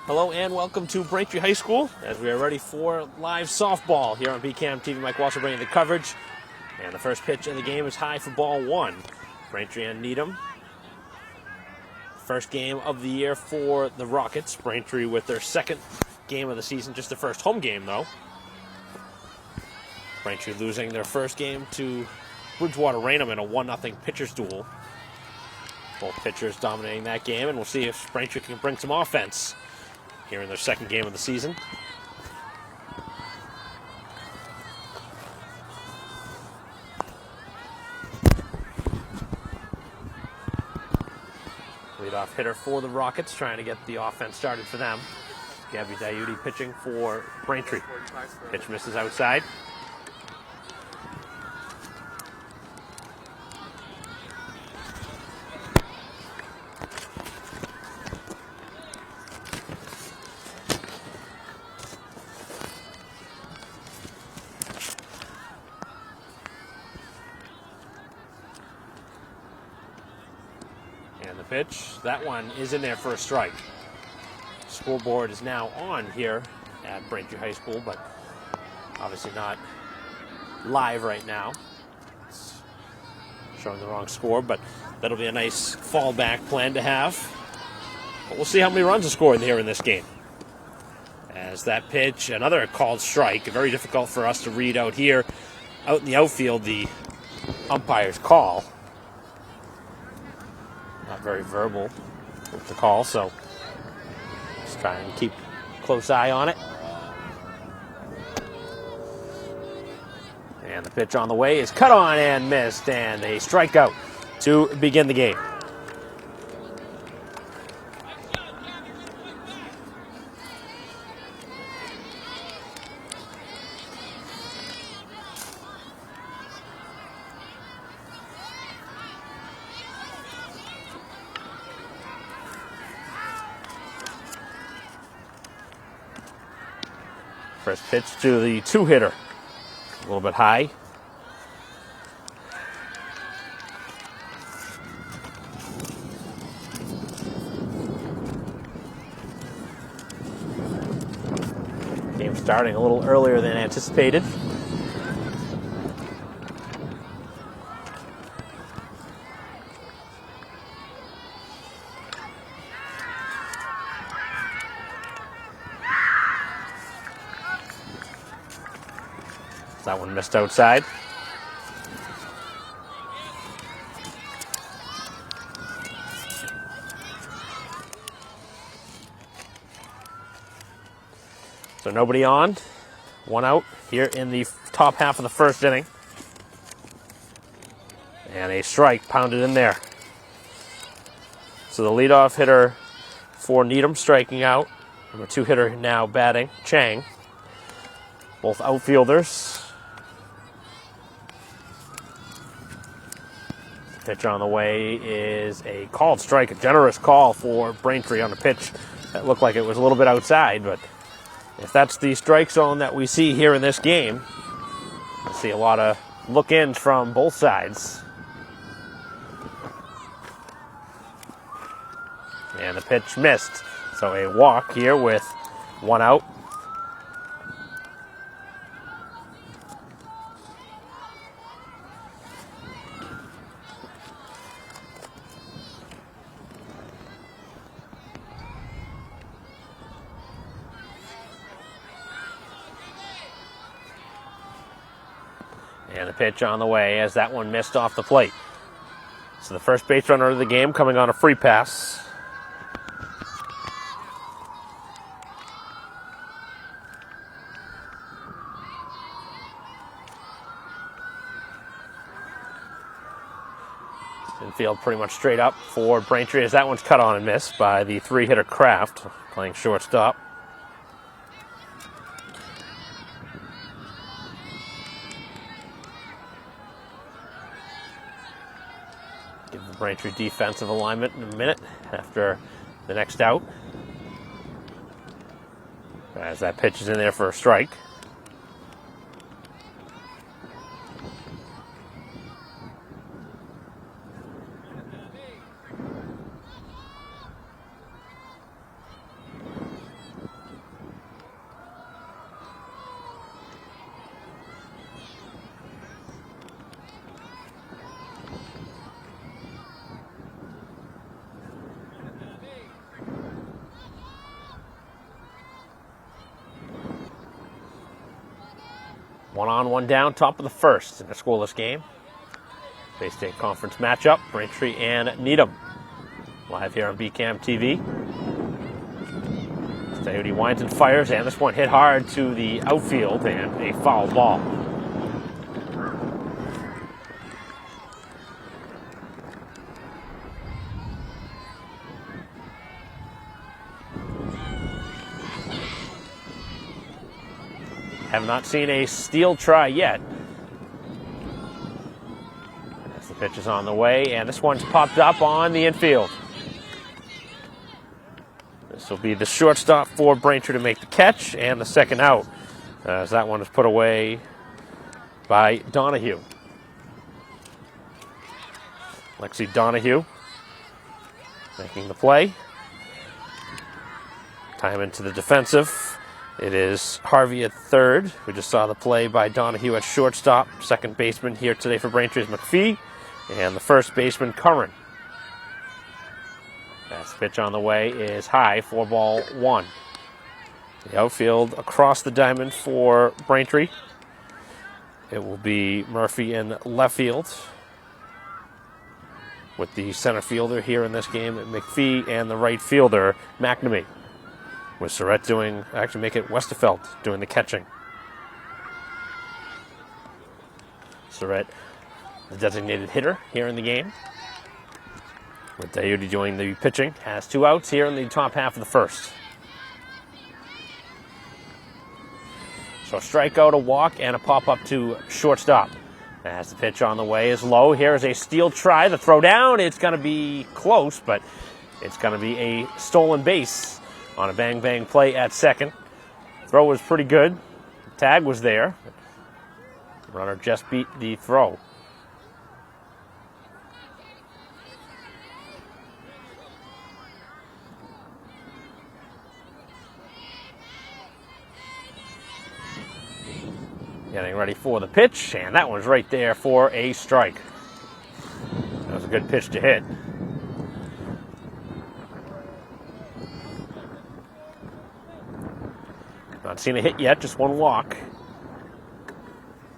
Hello and welcome to Braintree High School as we are ready for live softball here on BCAM TV. Mike Walsh bringing the coverage. And the first pitch of the game is high for ball one. Braintree and Needham. First game of the year for the Rockets. Braintree with their second game of the season, just their first home game though. Braintree losing their first game to Bridgewater Raynham in a 1-0 pitcher's duel. Both pitchers dominating that game, and we'll see if Braintree can bring some offense here in their second game of the season. Leadoff hitter for the Rockets, trying to get the offense started for them. Gabby Diuti pitching for Braintree. Pitch misses outside. And the pitch, that one is in there for a strike. Scoreboard is now on here at Braintree High School, but obviously not live right now. It's showing the wrong score, but that'll be a nice fallback plan to have. But we'll see how many runs are scored here in this game. As that pitch, another called strike, very difficult for us to read out here. Out in the outfield, the umpire's call. Not very verbal with the call, so just try and keep a close eye on it. And the pitch on the way is cut on and missed, and a strikeout to begin the game. First pitch to the two-hitter. A little bit high. Game starting a little earlier than anticipated. That one missed outside. So nobody on. One out here in the top half of the first inning. And a strike pounded in there. So the leadoff hitter for Needham striking out. Number two hitter now batting, Chang. Both outfielders. Pitch on the way is a called strike, a generous call for Braintree on a pitch that looked like it was a little bit outside, but if that's the strike zone that we see here in this game, we'll see a lot of look-ins from both sides. And the pitch missed, so a walk here with one out. And the pitch on the way as that one missed off the plate. So the first base runner of the game coming on a free pass. Infield pretty much straight up for Braintree as that one's cut on and missed by the three-hitter Kraft playing shortstop. Give the Braintree defensive alignment in a minute after the next out. As that pitch is in there for a strike. One on, one down, top of the first in a scoreless game. Bay State Conference matchup, Braintree and Needham. Live here on BCAM TV. Coyote winds and fires, and this one hit hard to the outfield and a foul ball. Have not seen a steal try yet. As the pitch is on the way, and this one's popped up on the infield. This will be the shortstop for Braintree to make the catch, and the second out, as that one is put away by Donahue. Lexi Donahue making the play. Time into the defensive. It is Harvey at third. We just saw the play by Donahue at shortstop. Second baseman here today for Braintree is McPhee. And the first baseman, Curran. That's pitch on the way is high, 4-1. The outfield across the diamond for Braintree. It will be Murphy in left field, with the center fielder here in this game, McPhee, and the right fielder, McNamee. With Surratt make it Westerfeld doing the catching. Surratt, the designated hitter here in the game. With Dayuti doing the pitching, has 2 outs here in the top half of the first. So a strikeout, a walk, and a pop-up to shortstop. As the pitch on the way is low. Here's a steal try. The throw down, it's going to be close, but it's going to be a stolen base on a bang-bang play at second. Throw was pretty good. Tag was there. Runner just beat the throw. Getting ready for the pitch, and that one's right there for a strike. That was a good pitch to hit. Not seen a hit yet, just one walk.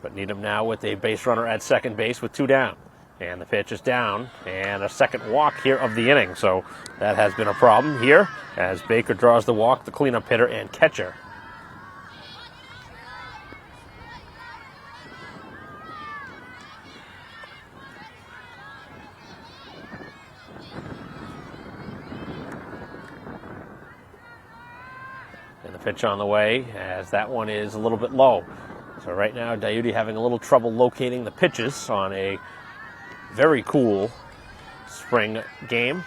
But Needham now with a base runner at second base with 2 down. And the pitch is down, and a second walk here of the inning. So that has been a problem here as Baker draws the walk, the cleanup hitter and catcher. Pitch on the way, as that one is a little bit low. So right now, Dayuti having a little trouble locating the pitches on a very cool spring game.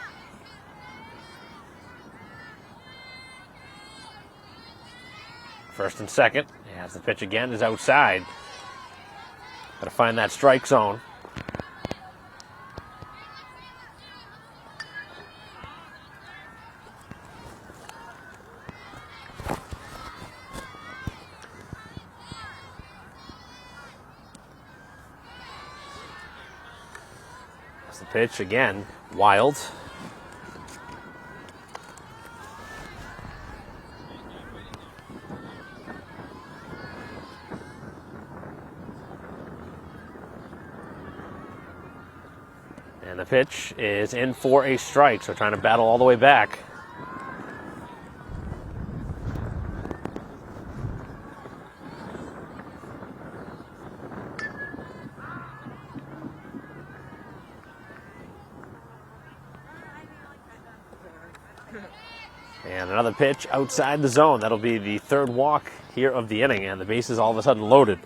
First and second, as the pitch again is outside. Got to find that strike zone. The pitch again, wild. And the pitch is in for a strike, so trying to battle all the way back. And another pitch outside the zone. That'll be the third walk here of the inning, and the base is all of a sudden loaded.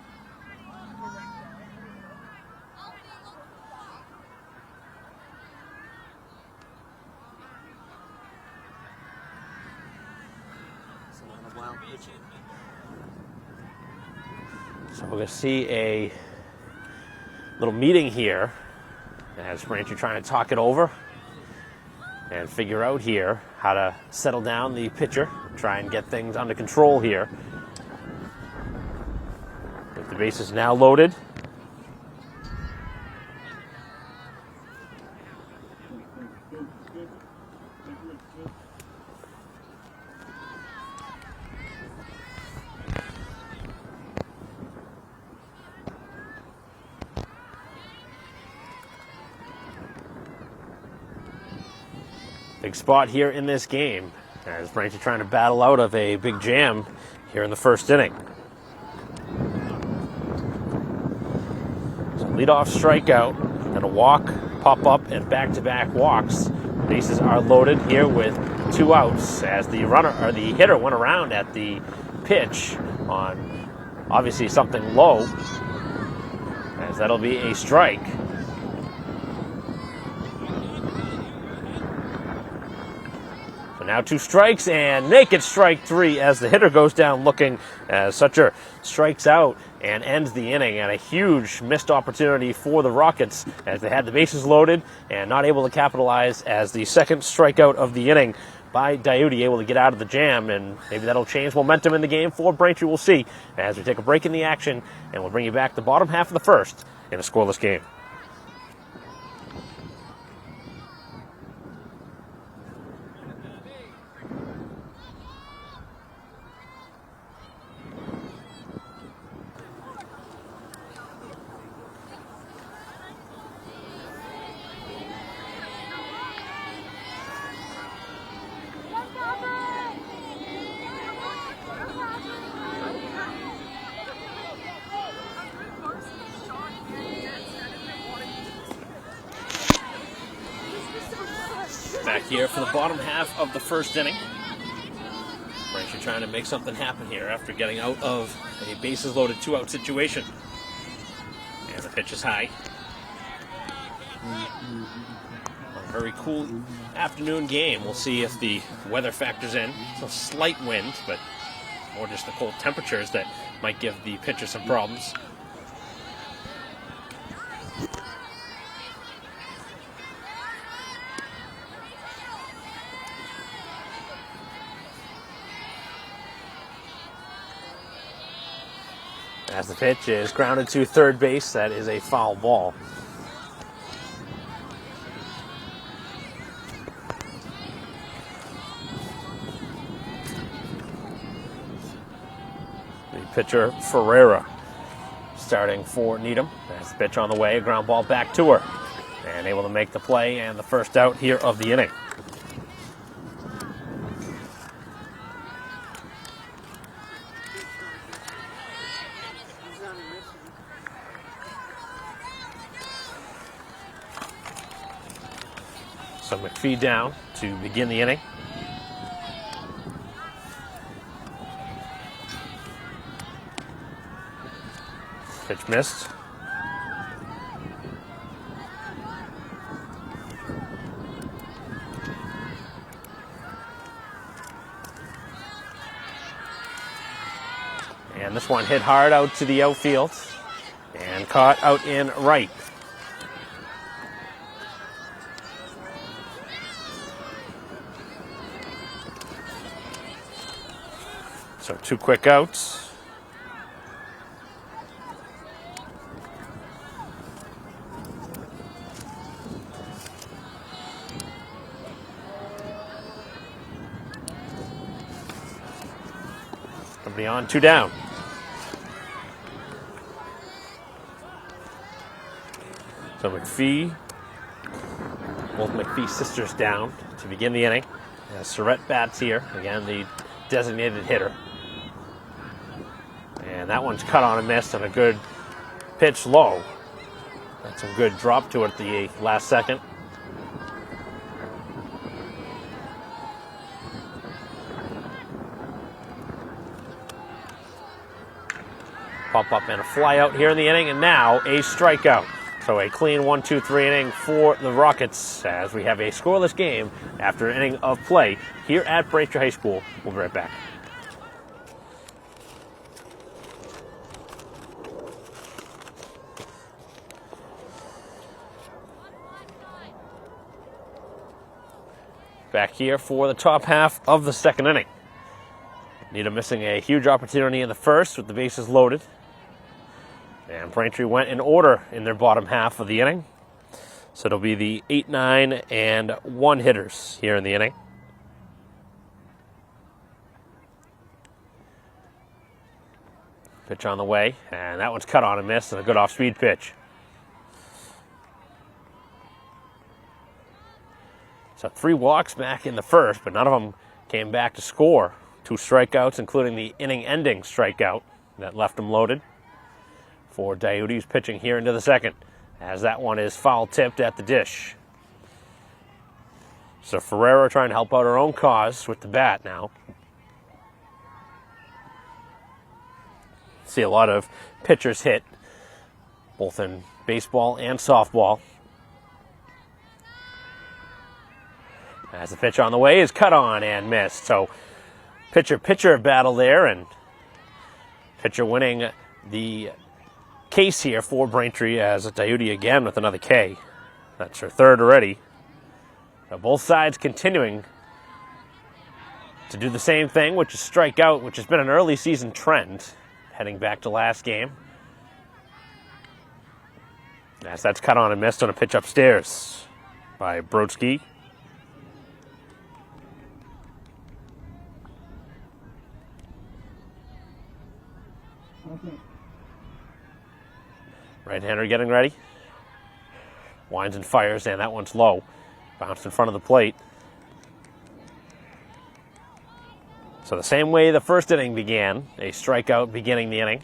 So we're going to see a little meeting here as Braintree trying to talk it over and figure out here how to settle down the pitcher, try and get things under control here. But the base is now loaded. Big spot here in this game as Braintree trying to battle out of a big jam here in the first inning. So leadoff strikeout, then a walk, pop up, and back-to-back walks. Bases are loaded here with 2 outs as the hitter went around at the pitch on obviously something low, as that'll be a strike. So now 2 strikes and naked strike 3 as the hitter goes down looking, as Sutter strikes out and ends the inning, and a huge missed opportunity for the Rockets as they had the bases loaded and not able to capitalize, as the second strikeout of the inning by Diuti able to get out of the jam, and maybe that'll change momentum in the game for Braintree. We'll see as we take a break in the action, and we'll bring you back the bottom half of the first in a scoreless game. Back here for the bottom half of the first inning. Braintree trying to make something happen here after getting out of a bases loaded 2-out situation. And the pitch is high. A very cool afternoon game. We'll see if the weather factors in. It's a slight wind, but more just the cold temperatures that might give the pitcher some problems. As the pitch is grounded to third base, that is a foul ball. The pitcher, Ferreira, starting for Needham. As the pitch on the way, a ground ball back to her. And able to make the play and the first out here of the inning. So McPhee down to begin the inning. Pitch missed. And this one hit hard out to the outfield and caught out in right. So 2 quick outs. Somebody on, 2 down. So McPhee, both McPhee sisters down to begin the inning. Surratt bats here, again the designated hitter. And that one's cut on and missed, and a good pitch low. That's some good drop to it at the last second. Pop up and a fly out here in the inning, and now a strikeout. So a clean 1-2-3 inning for the Rockets as we have a scoreless game after an inning of play here at Braintree High School. We'll be right back. Back here for the top half of the second inning. Needham missing a huge opportunity in the first with the bases loaded. And Braintree went in order in their bottom half of the inning. So it'll be the 8, 9, and 1 hitters here in the inning. Pitch on the way, and that one's cut on and missed, and a good off-speed pitch. So 3 walks back in the first, but none of them came back to score. 2 strikeouts, including the inning-ending strikeout that left them loaded for Diutes pitching here into the second, as that one is foul-tipped at the dish. So Ferrero trying to help out her own cause with the bat now. See a lot of pitchers hit, both in baseball and softball. As the pitch on the way is cut on and missed. So pitcher battle there, and pitcher winning the case here for Braintree as a Diute again with another K. That's her third already. So both sides continuing to do the same thing, which is strike out, which has been an early season trend heading back to last game. As that's cut on and missed on a pitch upstairs by Brodsky. Right-hander getting ready. Winds and fires, and that one's low. Bounced in front of the plate. So the same way the first inning began, a strikeout beginning the inning.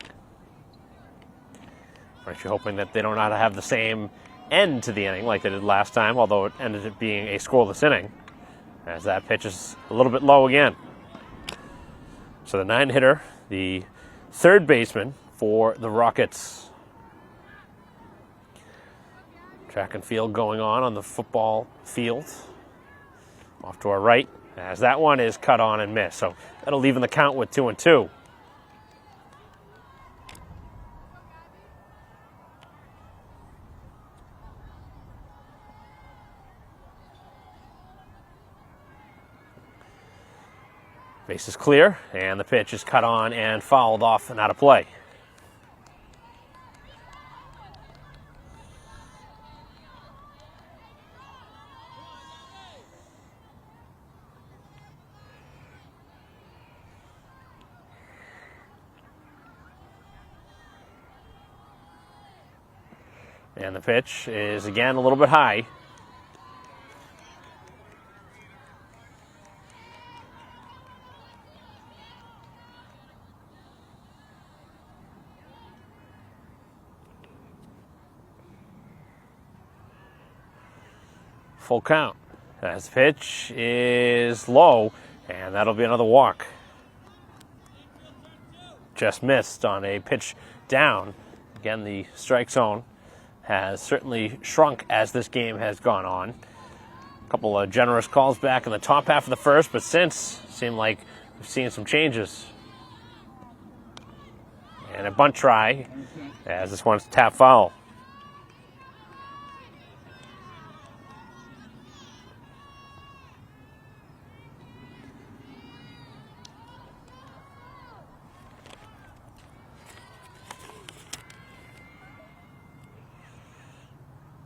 Aren't you hoping that they don't have the same end to the inning like they did last time, although it ended up being a scoreless inning, as that pitch is a little bit low again. So the 9-hitter, the third baseman for the Rockets. Track and field going on the football field. Off to our right, as that one is cut on and missed. So that'll even the count with 2-2. Base is clear, and the pitch is cut on and fouled off and out of play. And the pitch is again a little bit high. Full count. As the pitch is low, and that'll be another walk. Just missed on a pitch down. Again, the strike zone has certainly shrunk as this game has gone on. A couple of generous calls back in the top half of the first, but since seemed like we've seen some changes. And a bunt try, as this one's tap foul.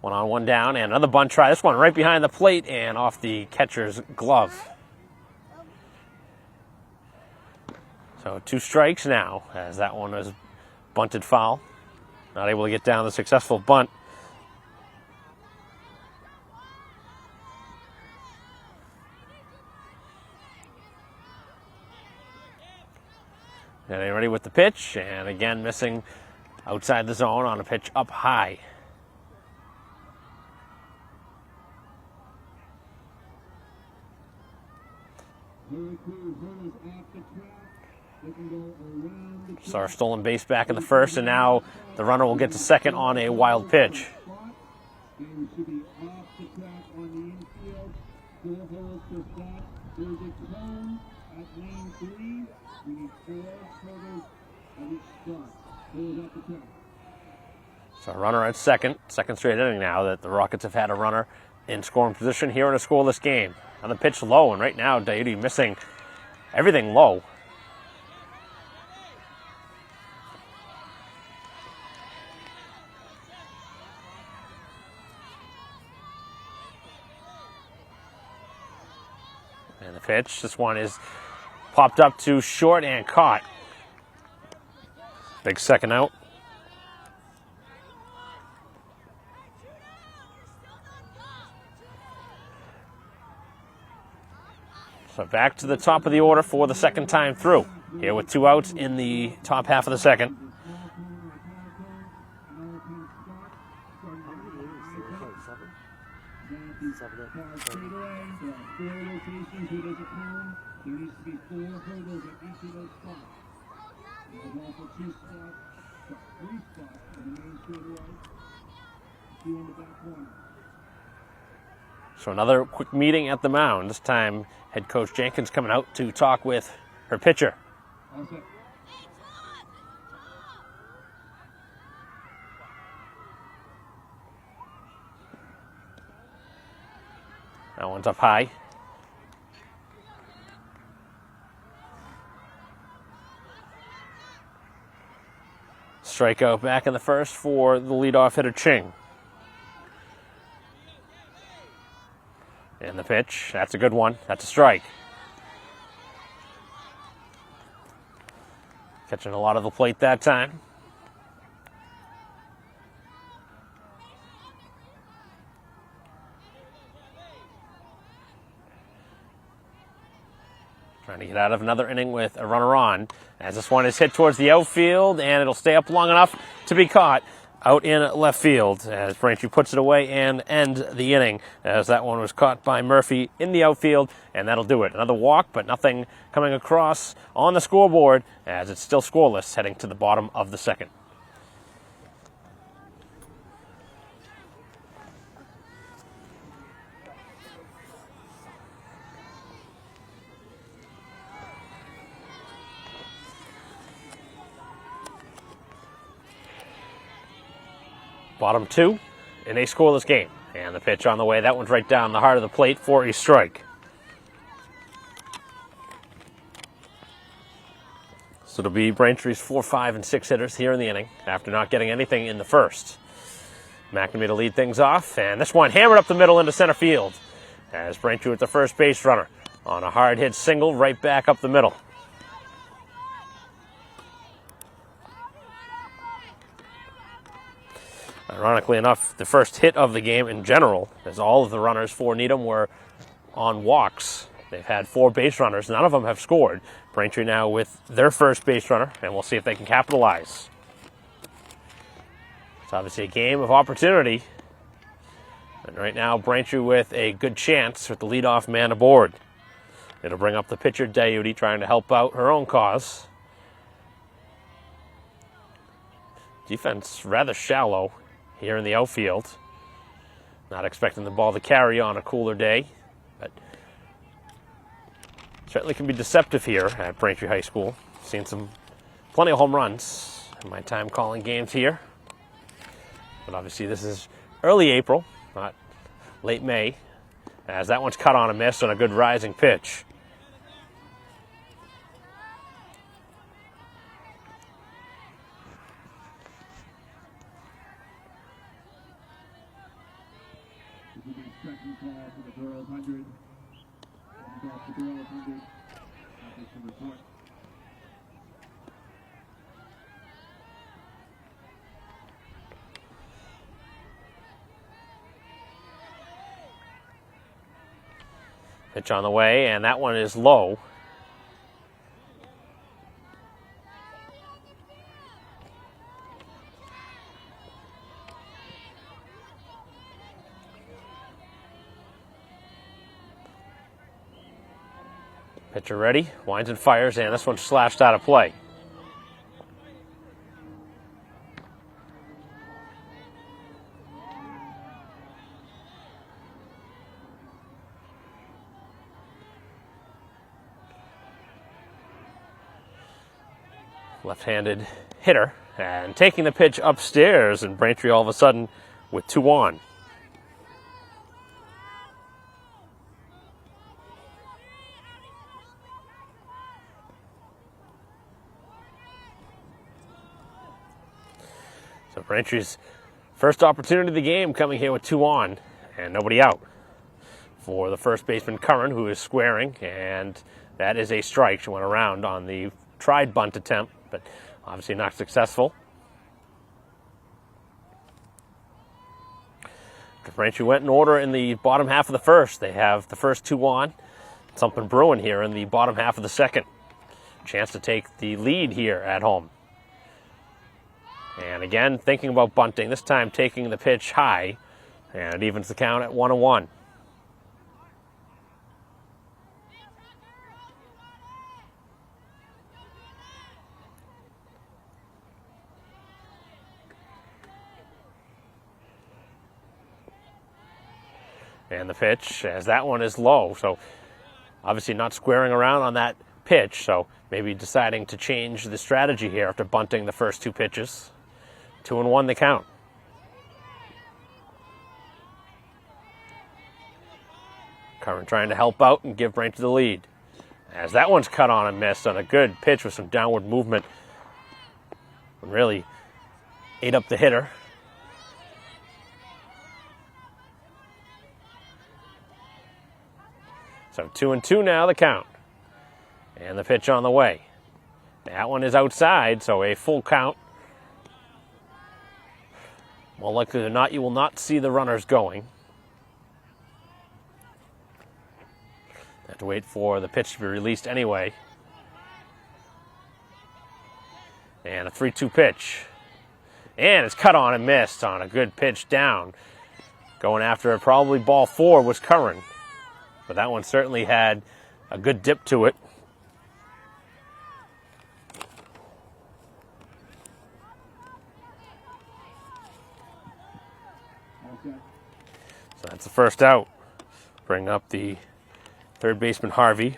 One on, one down, and another bunt try. This one right behind the plate and off the catcher's glove. So 2 strikes now, as that one was bunted foul. Not able to get down the successful bunt. And they're ready with the pitch, and again missing outside the zone on a pitch up high. So our stolen base back in the first, and now the runner will get to second on a wild pitch. So a runner at second straight inning now that the Rockets have had a runner in scoring position here in a scoreless game. On the pitch low, and right now Diute missing everything low. And the pitch, this one is popped up to short and caught. Big second out. So back to the top of the order for the second time through. Here with 2 outs in the top half of the second. So another quick meeting at the mound. This time, head coach Jenkins coming out to talk with her pitcher. That one's up high. Strikeout back in the first for the leadoff hitter Ching. And the pitch, that's a good one. That's a strike. Catching a lot of the plate that time. Trying to get out of another inning with a runner on, as this one is hit towards the outfield, and it'll stay up long enough to be caught out in left field as Braintree puts it away and ends the inning, as that one was caught by Murphy in the outfield, and that'll do it. Another walk, but nothing coming across on the scoreboard, as it's still scoreless heading to the bottom of the second. Bottom 2 in a scoreless game. And the pitch on the way. That one's right down the heart of the plate for a strike. So it'll be Braintree's 4, 5, and 6 hitters here in the inning after not getting anything in the first. McNamee to lead things off. And this one hammered up the middle into center field, as Braintree with the first base runner on a hard hit single right back up the middle. Ironically enough, the first hit of the game in general, as all of the runners for Needham were on walks. They've had 4 base runners. None of them have scored. Braintree now with their first base runner, and we'll see if they can capitalize. It's obviously a game of opportunity. And right now, Braintree with a good chance with the leadoff man aboard. It'll bring up the pitcher, Dayuti, trying to help out her own cause. Defense rather shallow here in the outfield. Not expecting the ball to carry on a cooler day, but certainly can be deceptive here at Braintree High School. Seen plenty of home runs in my time calling games here. But obviously this is early April, not late May, as that one's cut on a miss on a good rising pitch. Second call for the Girls 100. Off the Girls 100. Report. Pitch on the way, and that one is low. Pitcher ready, winds and fires, and this one's slashed out of play. Left-handed hitter, and taking the pitch upstairs, and Braintree all of a sudden with 2 on. So Braintree's first opportunity of the game coming here with 2 on and nobody out for the first baseman Curran, who is squaring, and that is a strike. She went around on the tried bunt attempt, but obviously not successful. Braintree went in order in the bottom half of the first. They have the first 2 on, something brewing here in the bottom half of the second. Chance to take the lead here at home. And again, thinking about bunting, this time taking the pitch high, and it evens the count at 1-1. And the pitch, as that one is low, so obviously not squaring around on that pitch, so maybe deciding to change the strategy here after bunting the first two pitches. 2-1 the count. Curran trying to help out and give Braintree the lead. As that one's cut on and missed on a good pitch with some downward movement. Really ate up the hitter. So 2-2 now the count. And the pitch on the way. That one is outside, so a full count. More likely than not, you will not see the runners going. Have to wait for the pitch to be released anyway. And a 3-2 pitch. And it's cut on and missed on a good pitch down. Going after it, probably ball 4 was Curran. But that one certainly had a good dip to it. So that's the first out. Bring up the third baseman, Harvey.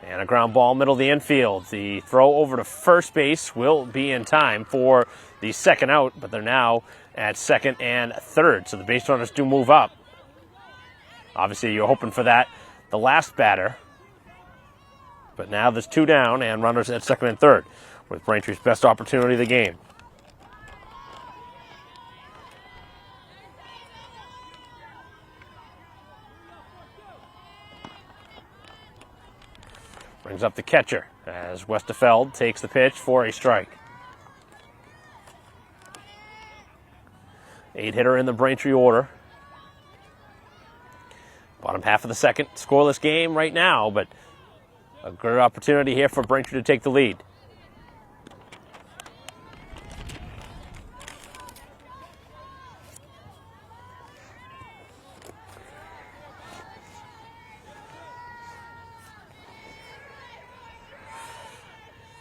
And a ground ball, middle of the infield. The throw over to first base will be in time for the second out, but they're now at second and third, so the base runners do move up. Obviously, you're hoping for that, the last batter. But now there's 2 down and runners at second and third, with Braintree's best opportunity of the game. Brings up the catcher as Westerfeld takes the pitch for a strike. 8-hitter in the Braintree order. Bottom half of the second, scoreless game right now, but a good opportunity here for Braintree to take the lead.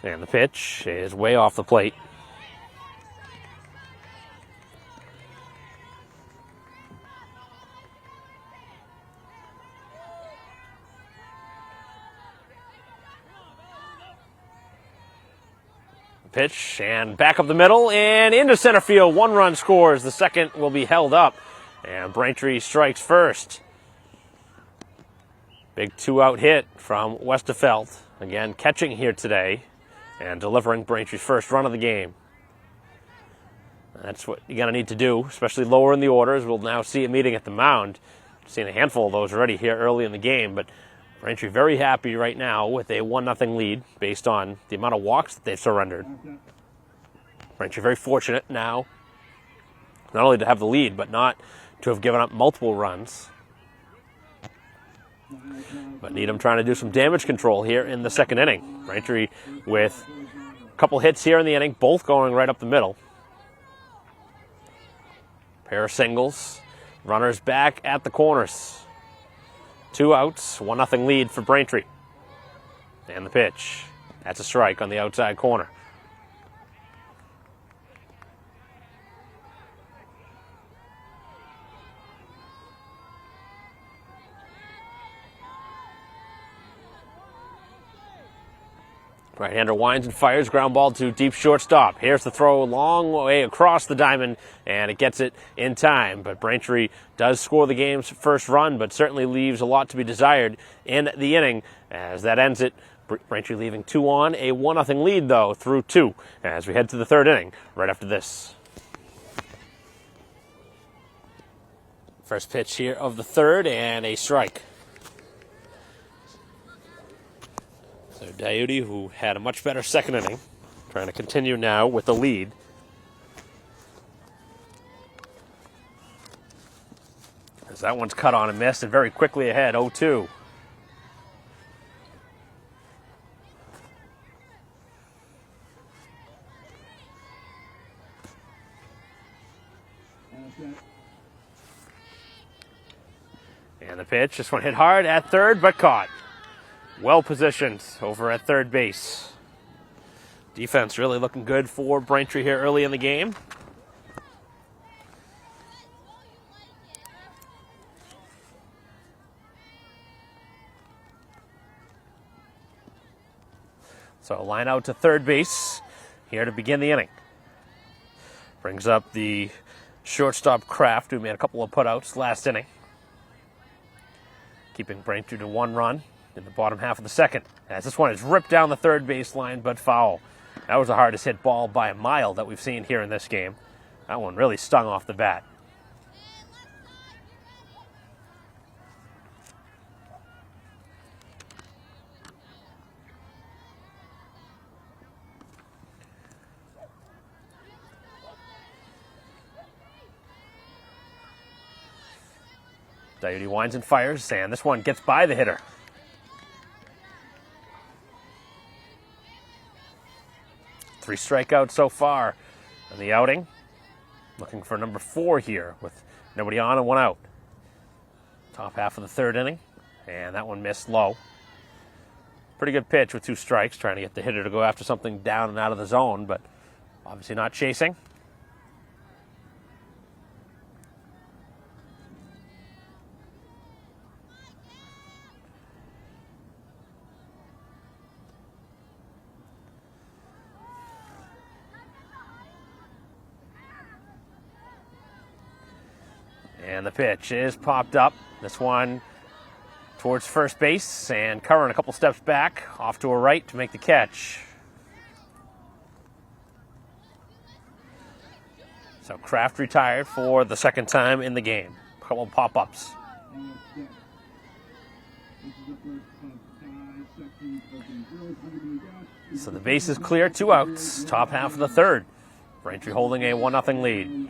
And the pitch is way off the plate. Pitch and back up the middle and into center field. 1 run scores. The second will be held up. And Braintree strikes first. Big 2-out hit from Westerfeld. Again, catching here today and delivering Braintree's first run of the game. That's what you're going to need to do, especially lower in the orders. We'll now see a meeting at the mound. Seen a handful of those already here early in the game, but Braintree very happy right now with a 1-0 lead based on the amount of walks that they've surrendered. Braintree very fortunate now, not only to have the lead, but not to have given up multiple runs. But Needham trying to do some damage control here in the second inning. Braintree with a couple hits here in the inning, both going right up the middle. Pair of singles. Runners back at the corners. 2 outs, 1-0 lead for Braintree. And the pitch. That's a strike on the outside corner. Right-hander winds and fires, ground ball to deep shortstop. Here's the throw, long way across the diamond, and it gets it in time. But Braintree does score the game's first run, but certainly leaves a lot to be desired in the inning. As that ends it, Braintree leaving 2 on, a 1-0 lead, though, through 2, as we head to the third inning right after this. First pitch here of the third, and a strike. So Diuti, who had a much better second inning, trying to continue now with the lead. As that one's cut on and missed and very quickly ahead, 0-2. And the pitch, this one hit hard at third, but caught. Well positioned over at third base. Defense really looking good for Braintree here early in the game. So line out to third base here to begin the inning. Brings up the shortstop Kraft, who made a couple of putouts last inning. Keeping Braintree to 1 run in the bottom half of the second. As this one is ripped down the third base line, but foul. That was the hardest hit ball by a mile that we've seen here in this game. That one really stung off the bat. Diuti winds and fires, and this one gets by the hitter. Three strikeouts so far in the outing. Looking for number 4 here with nobody on and 1 out. Top half of the third inning, and that one missed low. Pretty good pitch with 2 strikes, trying to get the hitter to go after something down and out of the zone, but obviously not chasing. And the pitch is popped up. This one towards first base, and Curran a couple steps back, off to a right to make the catch. So Kraft retired for the second time in the game. A couple of pop-ups. So the base is clear, 2 outs, top half of the third. Braintree holding a 1-0 lead.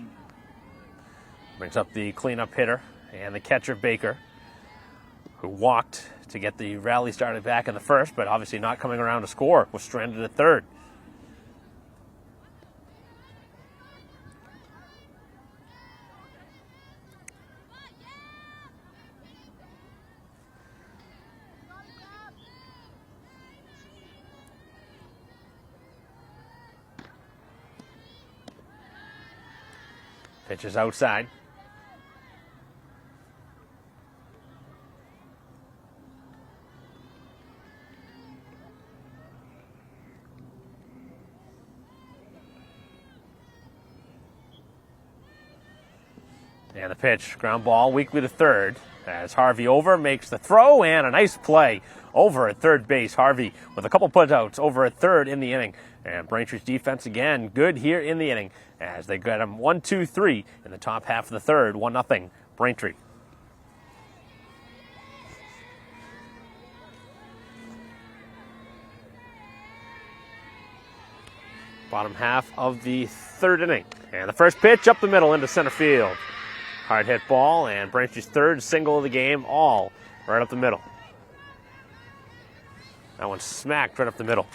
Brings up the cleanup hitter and the catcher, Baker, who walked to get the rally started back in the first, but obviously not coming around to score. Was stranded at third. Pitch is outside. And the pitch, ground ball, weakly to third, as Harvey over makes the throw, and a nice play over at third base. Harvey with a couple putouts over at third in the inning. And Braintree's defense again good here in the inning as they got him 1-2-3 in the top half of the third, 1-0 Braintree. Bottom half of the third inning. And the first pitch up the middle into center field. Hard hit ball, and Braintree's third single of the game, all right up the middle. That one smacked right up the middle.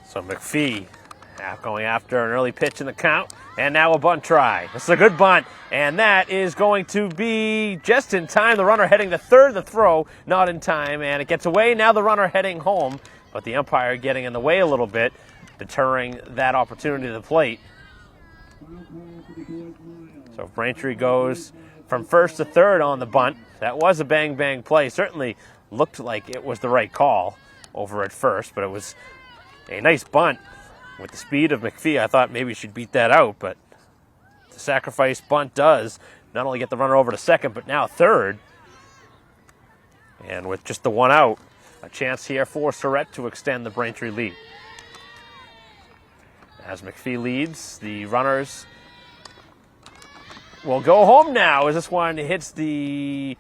So McPhee going after an early pitch in the count, and now a bunt try. This is a good bunt, and that is going to be just in time. The runner heading to third, the throw not in time, and it gets away. Now the runner heading home, but the umpire getting in the way a little bit, deterring that opportunity to the plate. So Braintree goes from first to third on the bunt. That was a bang-bang play. Certainly looked like it was the right call over at first, but it was a nice bunt. With the speed of McPhee, I thought maybe she'd beat that out, but the sacrifice bunt does not only get the runner over to second, but now third. And with just the 1 out, a chance here for Surrett to extend the Braintree lead. As McPhee leads, the runners will go home now as this one hits the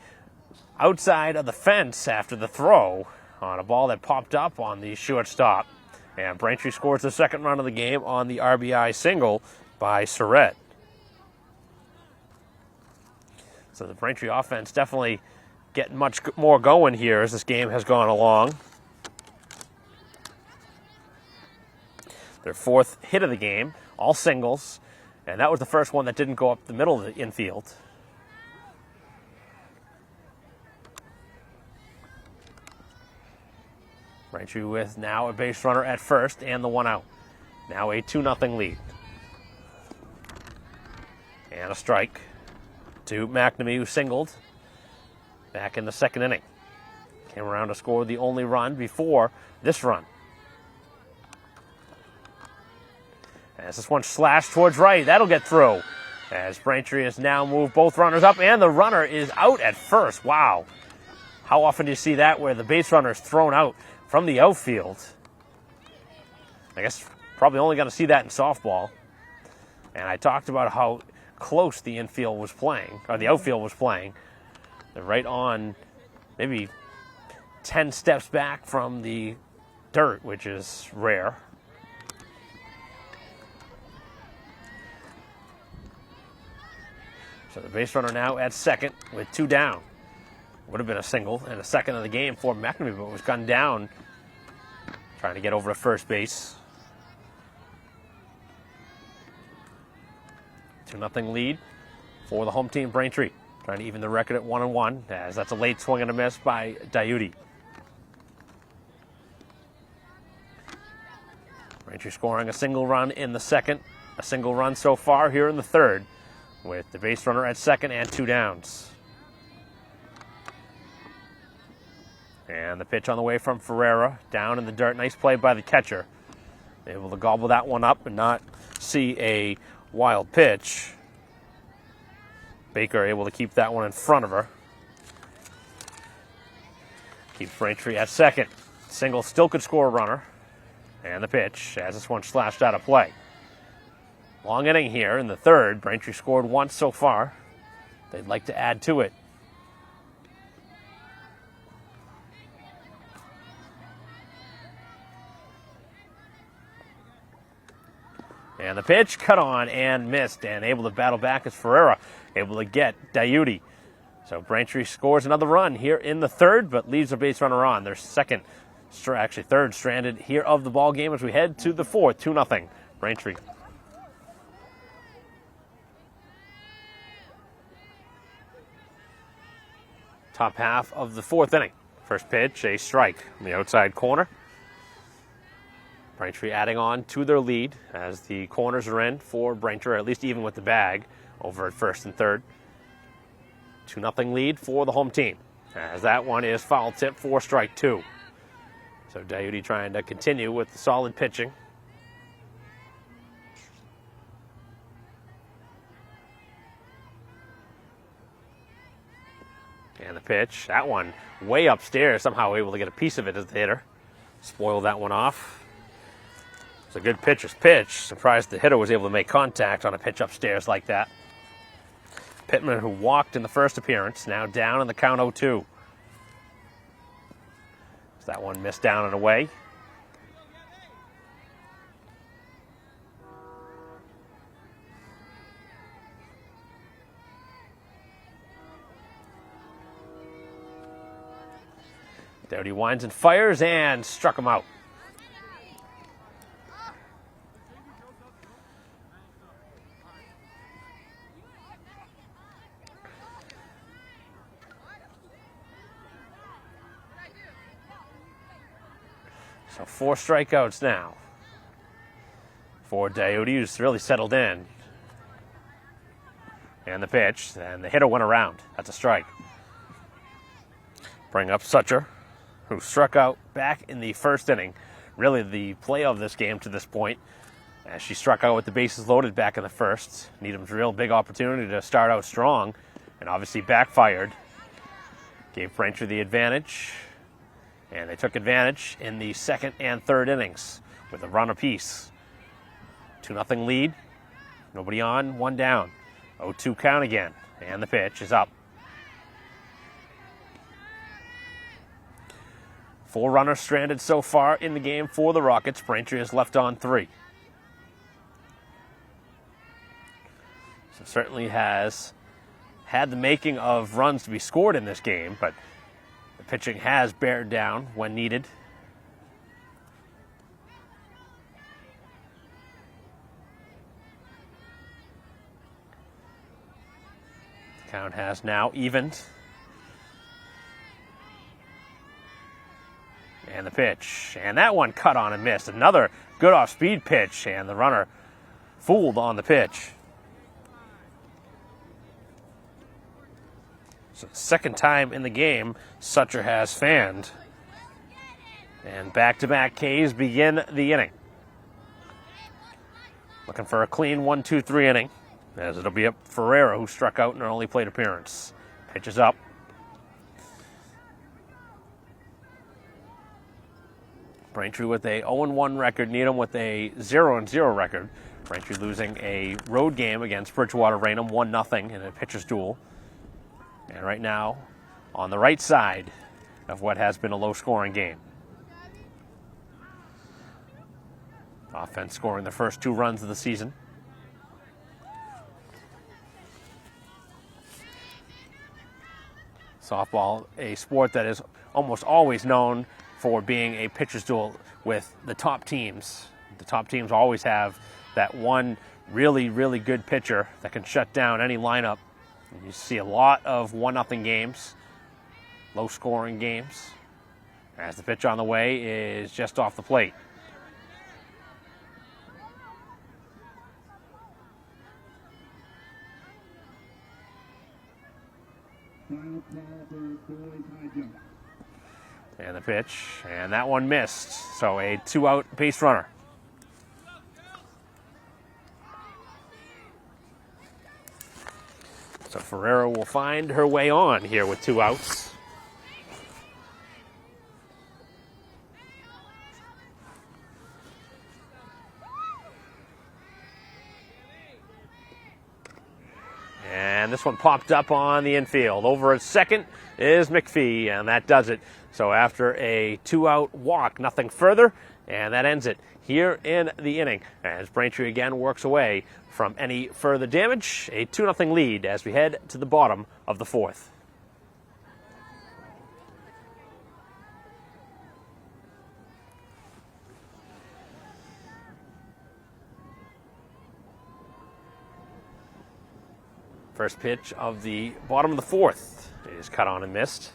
outside of the fence after the throw. on a ball that popped up on the shortstop. And Braintree scores the second run of the game on the RBI single by Surratt. So the Braintree offense definitely getting much more going here as this game has gone along. Their fourth hit of the game, all singles, and that was the first one that didn't go up the middle of the infield. Braintree with now a base runner at first and the one out. Now a 2-0 lead. And a strike to McNamee, who singled back in the second inning. Came around to score the only run before this run. As this one slashed towards right, that'll get through. As Braintree has now moved both runners up, and the runner is out at first. Wow. How often do you see that where the base runner is thrown out from the outfield? I guess probably only going to see that in softball. And I talked about how close the infield was playing, or the outfield was playing. They're right on maybe 10 steps back from the dirt, which is rare. So the base runner now at second with 2 down. Would have been a single and a second of the game for McNamee, but was gunned down trying to get over to first base. 2-0 lead for the home team, Braintree. Trying to even the record at 1-1, as that's a late swing and a miss by Diuti. Braintree scoring a single run in the second, a single run so far here in the third, with the base runner at second and 2 downs. And the pitch on the way from Ferreira, down in the dirt. Nice play by the catcher. Able to gobble that one up and not see a wild pitch. Baker able to keep that one in front of her. Keeps Braintree at second. Single still could score a runner. And the pitch as this one slashed out of play. Long inning here in the third. Braintree scored once so far. They'd like to add to it. And the pitch cut on and missed, and able to battle back as Ferreira able to get Diuti. So Braintree scores another run here in the third, but leaves a base runner on. Their third stranded here of the ball game as we head to the fourth. 2-0 Braintree. Top half of the fourth inning. First pitch, a strike on the outside corner. Braintree adding on to their lead as the corners are in for Braintree, or at least even with the bag over at first and third. 2-0 lead for the home team, as that one is foul tip for strike 2. So Diuti trying to continue with the solid pitching. And the pitch, that one way upstairs, somehow able to get a piece of it as the hitter. Spoiled that one off. It's a good pitcher's pitch. Surprised the hitter was able to make contact on a pitch upstairs like that. Pittman, who walked in the first appearance, now down in the count 0-2. So that one missed down and away. Doughty winds and fires and struck him out. So 4 strikeouts now for Diuti, who's really settled in. And the pitch, and the hitter went around. That's a strike. Bring up Sucher, who struck out back in the first inning. Really the play of this game to this point, as she struck out with the bases loaded back in the first. Needham's real big opportunity to start out strong, and obviously backfired. Gave Braintree the advantage. And they took advantage in the second and third innings with a run apiece. 2-0 lead. Nobody on, 1 down. 0-2 count again. And the pitch is up. 4 runners stranded so far in the game for the Rockets. Braintree is left on 3. So certainly has had the making of runs to be scored in this game, but the pitching has bared down when needed. The count has now evened. And the pitch. And that one cut on and missed. Another good off-speed pitch, and the runner fooled on the pitch. So second time in the game, Sutter has fanned. And back-to-back Ks begin the inning. Looking for a clean 1-2-3 inning, as it'll be up Ferreira, who struck out in her only plate appearance. Pitches up. Braintree with a 0-1 record, Needham with a 0-0 record. Braintree losing a road game against Bridgewater Raynham 1-0 in a pitcher's duel. And right now, on the right side of what has been a low-scoring game. Offense scoring the first 2 runs of the season. Softball, a sport that is almost always known for being a pitcher's duel with the top teams. The top teams always have that one really, really good pitcher that can shut down any lineup. You see a lot of 1-0 games, low-scoring games, as the pitch on the way is just off the plate. Final call for boys high jump. And the pitch, and that one missed. So a 2-out base runner. So Ferreira will find her way on here with 2 outs. And this one popped up on the infield. Over at second is McPhee, and that does it. So after a 2-out walk, nothing further, and that ends it here in the inning. As Braintree again works away from any further damage, a 2-0 lead as we head to the bottom of the 4th. First pitch of the bottom of the 4th is cut on and missed.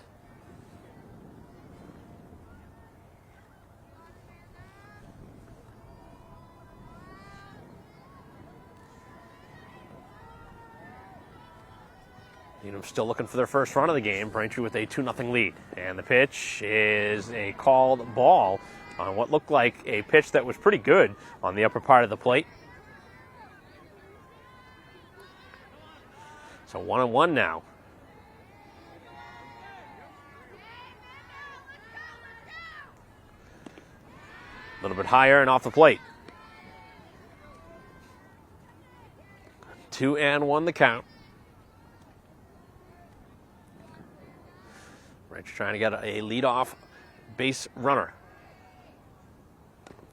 Needham still looking for their first run of the game. Braintree with a 2-0 lead. And the pitch is a called ball on what looked like a pitch that was pretty good on the upper part of the plate. So 1-1 now. A little bit higher and off the plate. 2-1 the count. Braintree trying to get a leadoff base runner.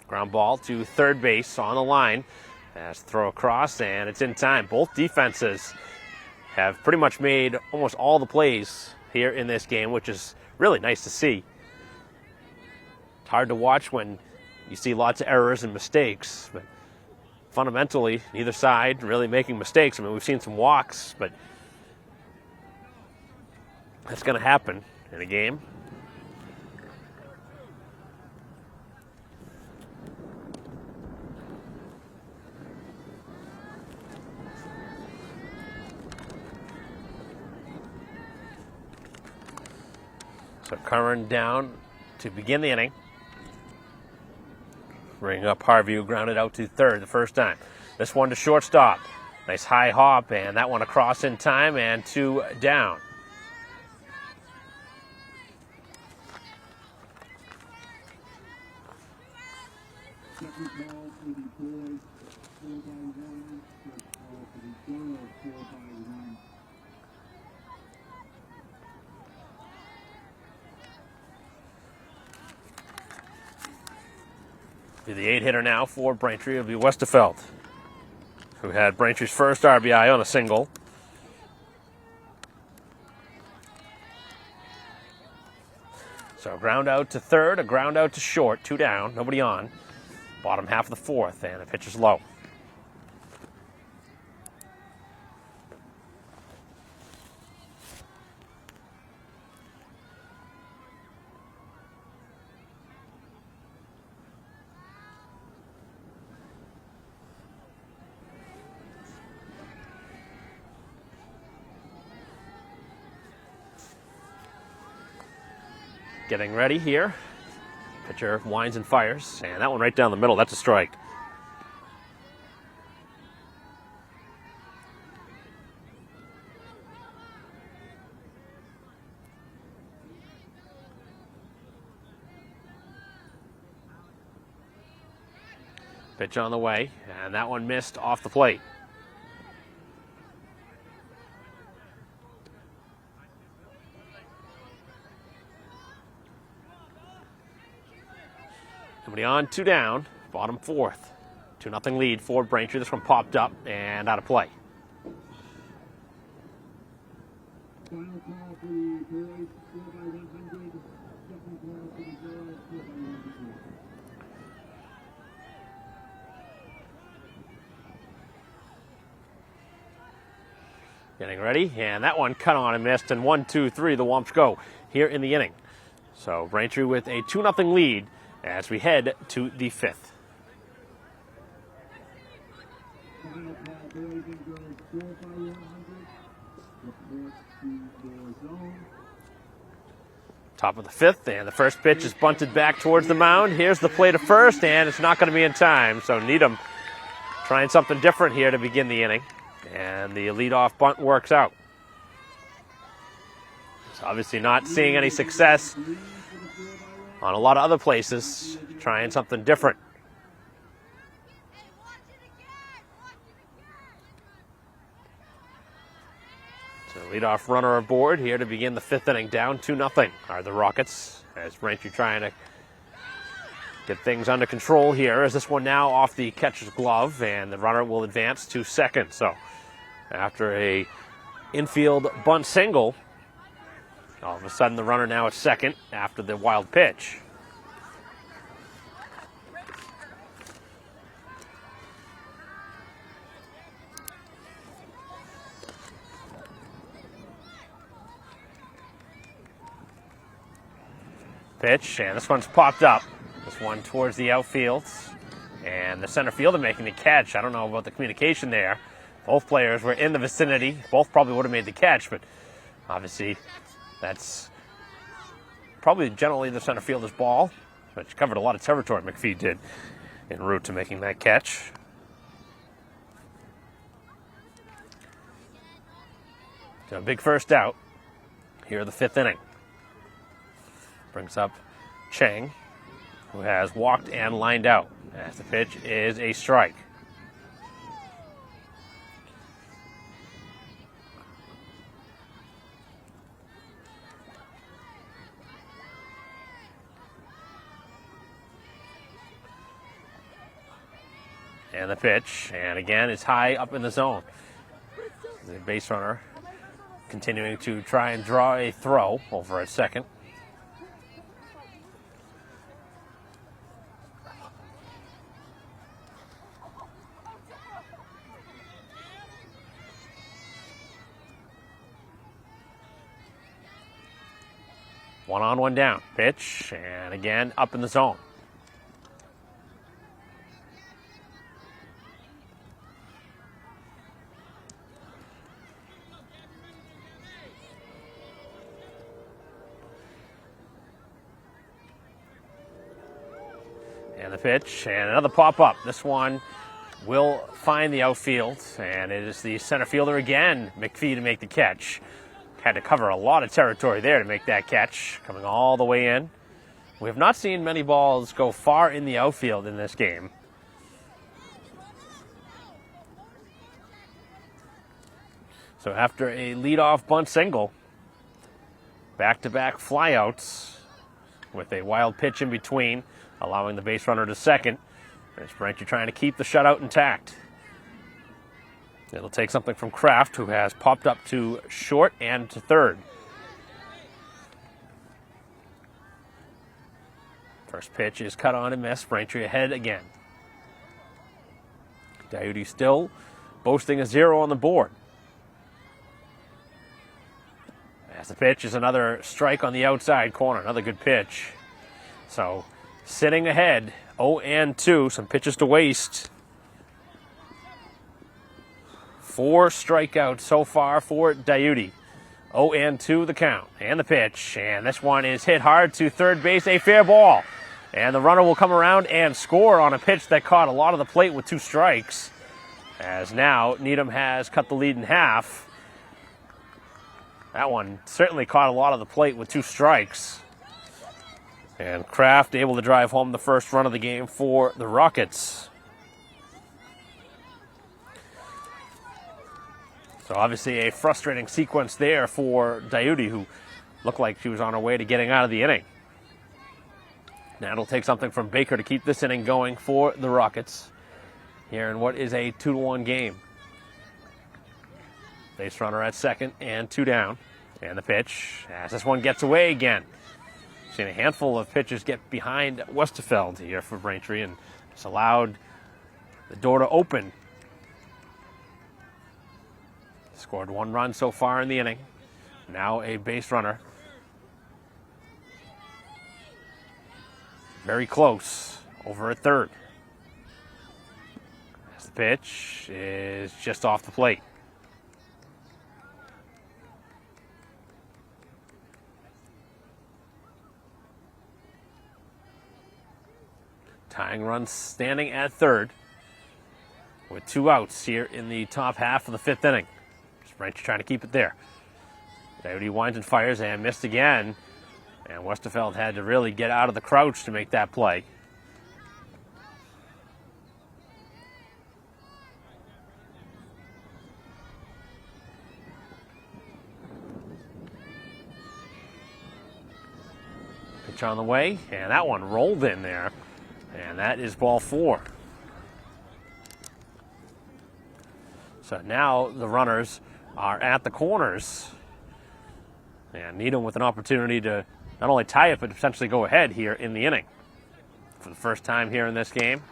Ground ball to third base on the line. As throw across, and it's in time. Both defenses have pretty much made almost all the plays here in this game, which is really nice to see. It's hard to watch when you see lots of errors and mistakes, but fundamentally, neither side really making mistakes. I mean, we've seen some walks, but that's going to happen in a game. So Curran down to begin the inning. Bring up Harvey, who grounded out to third the first time. This one to shortstop. Nice high hop, and that one across in time, and 2 down. Second call for the boys, 4-1. First call for the girls, 4-1. The 8-hitter now for Braintree will be Westerfeld, who had Braintree's first RBI on a single. So a ground out to third, a ground out to short, 2 down, nobody on. Bottom half of the fourth, and the pitch is low. Getting ready here. Pitcher winds and fires, and that one right down the middle, that's a strike. Pitch on the way, and that one missed off the plate. Nobody on, 2 down, bottom fourth. 2-0 lead for Braintree. This one popped up and out of play. Final call for the boys, 4x100. Second call for the girls, 4x100. Getting ready, and that one cut on and missed, and 1, 2, 3, the Wumps go here in the inning. So Braintree with a 2-0 lead as we head to the 5th. Final call, boys and girls, 4x100. Report to the zone. Top of the 5th, and the first pitch is bunted back towards the mound. Here's the play to first, and it's not going to be in time. So Needham trying something different here to begin the inning, and the leadoff bunt works out. So obviously not seeing any success on a lot of other places, trying something different. So leadoff runner aboard here to begin the 5th inning. Down 2-0 are the Rockets, as Braintree trying to get things under control here, as this one now off the catcher's glove, and the runner will advance to second. So after a infield bunt single, all of a sudden the runner now at second after the wild pitch. Pitch, and this one's popped up. This one towards the outfield, and the center fielder making the catch. I don't know about the communication there. Both players were in the vicinity. Both probably would have made the catch, but obviously that's probably generally the center fielder's ball, but covered a lot of territory, McPhee did, en route to making that catch. So a big first out here in the 5th inning. Brings up Chang, who has walked and lined out, as the pitch is a strike. And the pitch, and again, it's high up in the zone. The base runner continuing to try and draw a throw over at second. One on, one down. Pitch, and again, up in the zone. And the pitch, and another pop-up. This one will find the outfield, and it is the center fielder again, McPhee, to make the catch. Had to cover a lot of territory there to make that catch, coming all the way in. We have not seen many balls go far in the outfield in this game. So after a leadoff bunt single, back-to-back flyouts with a wild pitch in between, allowing the base runner to second. There's Braintree trying to keep the shutout intact. It'll take something from Kraft, who has popped up to short and to third. First pitch is cut on and missed. Braintree ahead again. Diuti still boasting a 0 on the board. As the pitch is another strike on the outside corner. Another good pitch. So sitting ahead, 0-2, some pitches to waste. 4 strikeouts so far for Diuti. 0-2 the count and the pitch. And this one is hit hard to third base, a fair ball. And the runner will come around and score on a pitch that caught a lot of the plate with 2 strikes. As now Needham has cut the lead in half. That one certainly caught a lot of the plate with 2 strikes. And Kraft able to drive home the first run of the game for the Rockets. So obviously a frustrating sequence there for Diuti, who looked like she was on her way to getting out of the inning. Now it'll take something from Baker to keep this inning going for the Rockets here in what is a 2-1 game. Base runner at second and 2 down. And the pitch, as this one gets away again. Seen a handful of pitches get behind Westerfeld here for Braintree, and it's allowed the door to open. Scored 1 run so far in the inning. Now a base runner. Very close, over at third. As the pitch is just off the plate. Tying run standing at third with 2 outs here in the top half of the 5th inning. Braintree trying to keep it there. Diuti winds and fires and missed again. And Westerfeld had to really get out of the crouch to make that play. Pitch on the way, and that one rolled in there. And that is ball 4. So now the runners are at the corners. And Needham with an opportunity to not only tie it, but potentially go ahead here in the inning. For the first time here in this game.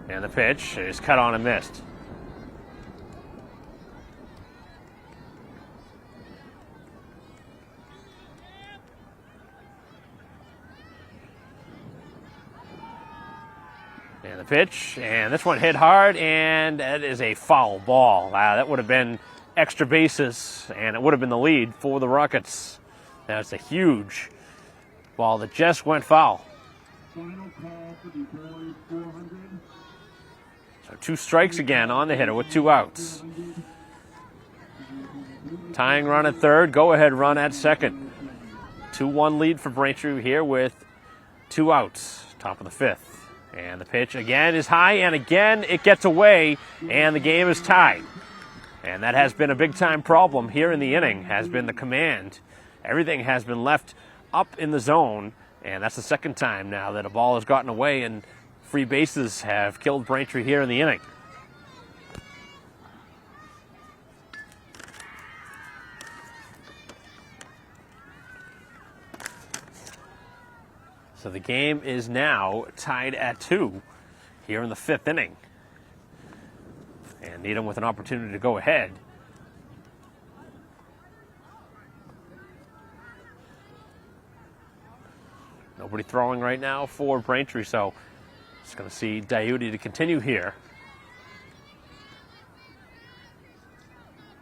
And the pitch is cut on and missed. And the pitch, and this one hit hard, and that is a foul ball. Wow, that would have been extra bases, and it would have been the lead for the Rockets. That's a huge ball that just went foul. Final call for the boys, 400. So 2 strikes again on the hitter with 2 outs. Tying run at third, go-ahead run at second. 2-1 lead for Braintree here with 2 outs, top of the 5th. And the pitch again is high, and again it gets away, and the game is tied. And that has been a big-time problem here in the inning, has been the command. Everything has been left up in the zone, and that's the second time now that a ball has gotten away, and free bases have killed Braintree here in the inning. So the game is now tied at 2 here in the 5th inning. And Needham with an opportunity to go ahead. Nobody throwing right now for Braintree, so just going to see Diuti to continue here.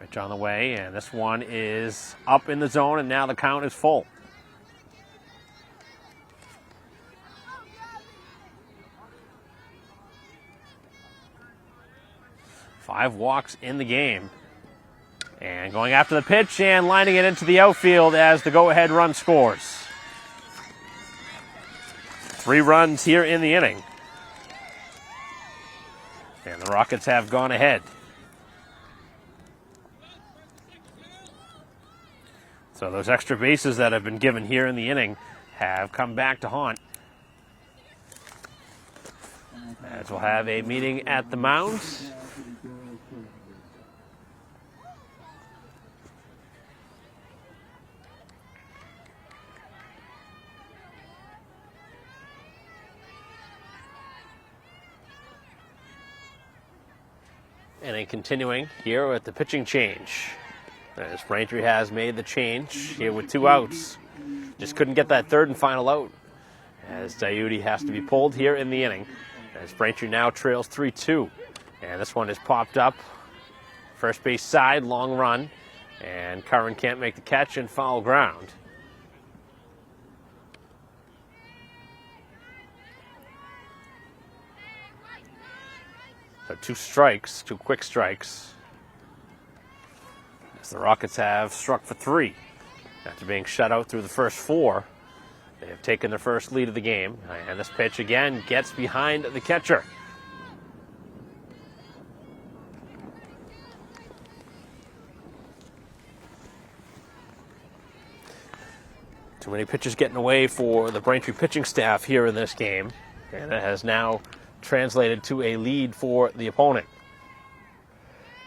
Pitch on the way, and this one is up in the zone, and now the count is full. Five walks in the game. And going after the pitch and lining it into the outfield as the go-ahead run scores. 3 runs here in the inning. And the Rockets have gone ahead. So those extra bases that have been given here in the inning have come back to haunt. As we'll have a meeting at the mound. And then continuing here with the pitching change. As Braintree has made the change here with 2 outs. Just couldn't get that 3rd and final out. As Diuti has to be pulled here in the inning. As Braintree now trails 3-2. And this one is popped up. First base side, long run. And Curran can't make the catch and foul ground. So 2 strikes, 2 quick strikes. As the Rockets have struck for 3. After being shut out through the first 4, they have taken their first lead of the game. And this pitch again gets behind the catcher. Too many pitches getting away for the Braintree pitching staff here in this game. And it has now translated to a lead for the opponent.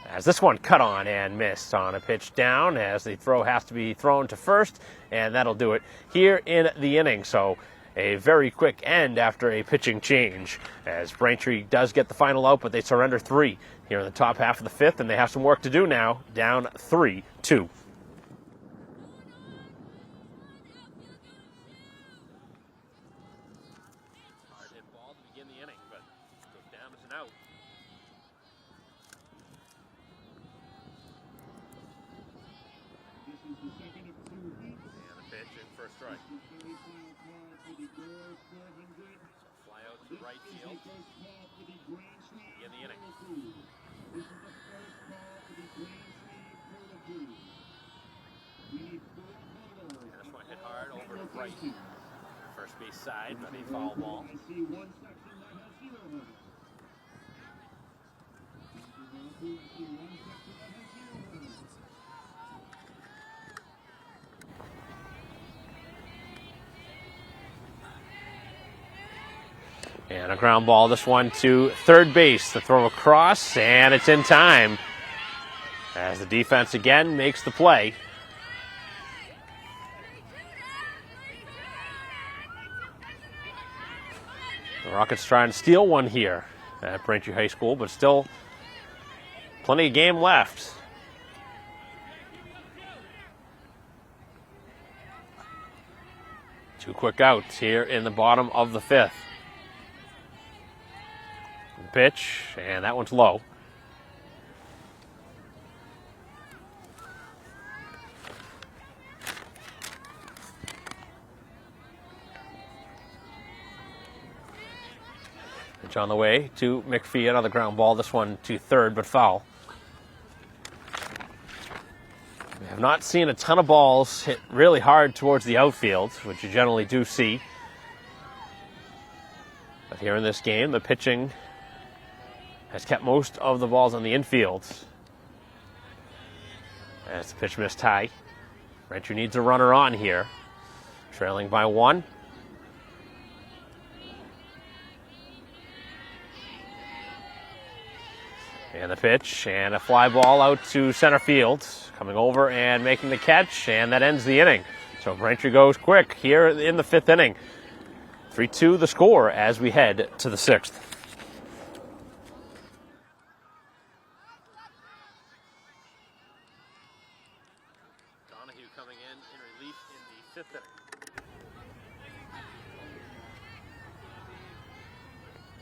As this one cut on and missed on a pitch down, as the throw has to be thrown to first, and that'll do it here in the inning. So a very quick end after a pitching change, as Braintree does get the final out, but they surrender 3 here in the top half of the 5th, and they have some work to do now, down 3-2. Hard hit ball to begin the inning, but goes down as an out. Strike. Fly out to right field. In the inning. And this one hit hard over to right. First base side, but a foul ball. And a ground ball, this one to third base. The throw across, and it's in time. As the defense again makes the play. The Rockets trying to steal one here at Braintree High School, but still plenty of game left. Two quick outs here in the bottom of the 5th. Pitch, and that one's low. Pitch on the way to McPhee, another ground ball. This one to third, but foul. We have not seen a ton of balls hit really hard towards the outfield, which you generally do see. But here in this game, the pitching has kept most of the balls on the infield. As the pitch missed high. Braintree needs a runner on here. Trailing by 1. And the pitch, and a fly ball out to center field. Coming over and making the catch, and that ends the inning. So Braintree goes quick here in the 5th inning. 3-2 the score as we head to the 6th. Coming in relief in the 5th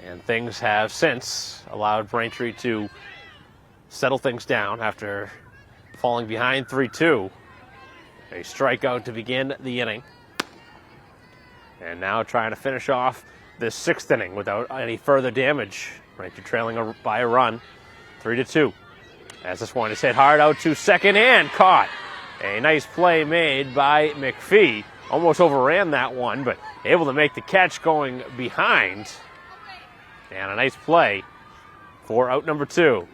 inning. And things have since allowed Braintree to settle things down after falling behind 3-2. A strikeout to begin the inning. And now trying to finish off this 6th inning without any further damage. Braintree trailing by a run, 3-2. as this one is hit hard out to second and caught. A nice play made by McPhee. Almost overran that one, but able to make the catch going behind. And a nice play for out number 2.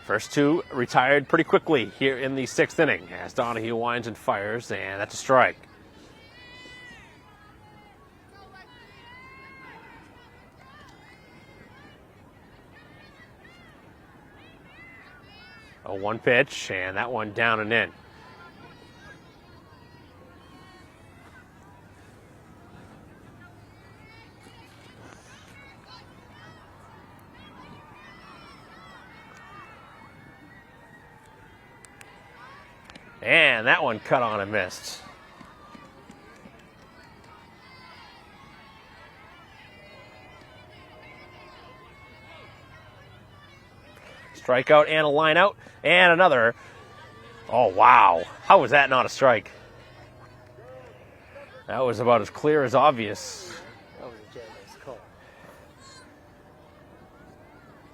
First 2 retired pretty quickly here in the 6th inning as Donahue winds and fires, and that's a strike. A 1 pitch, and that one down and in. And that one cut on and missed. Strikeout and a line out, and another. Oh, wow. How was that not a strike? That was about as clear as obvious. That was a generous call.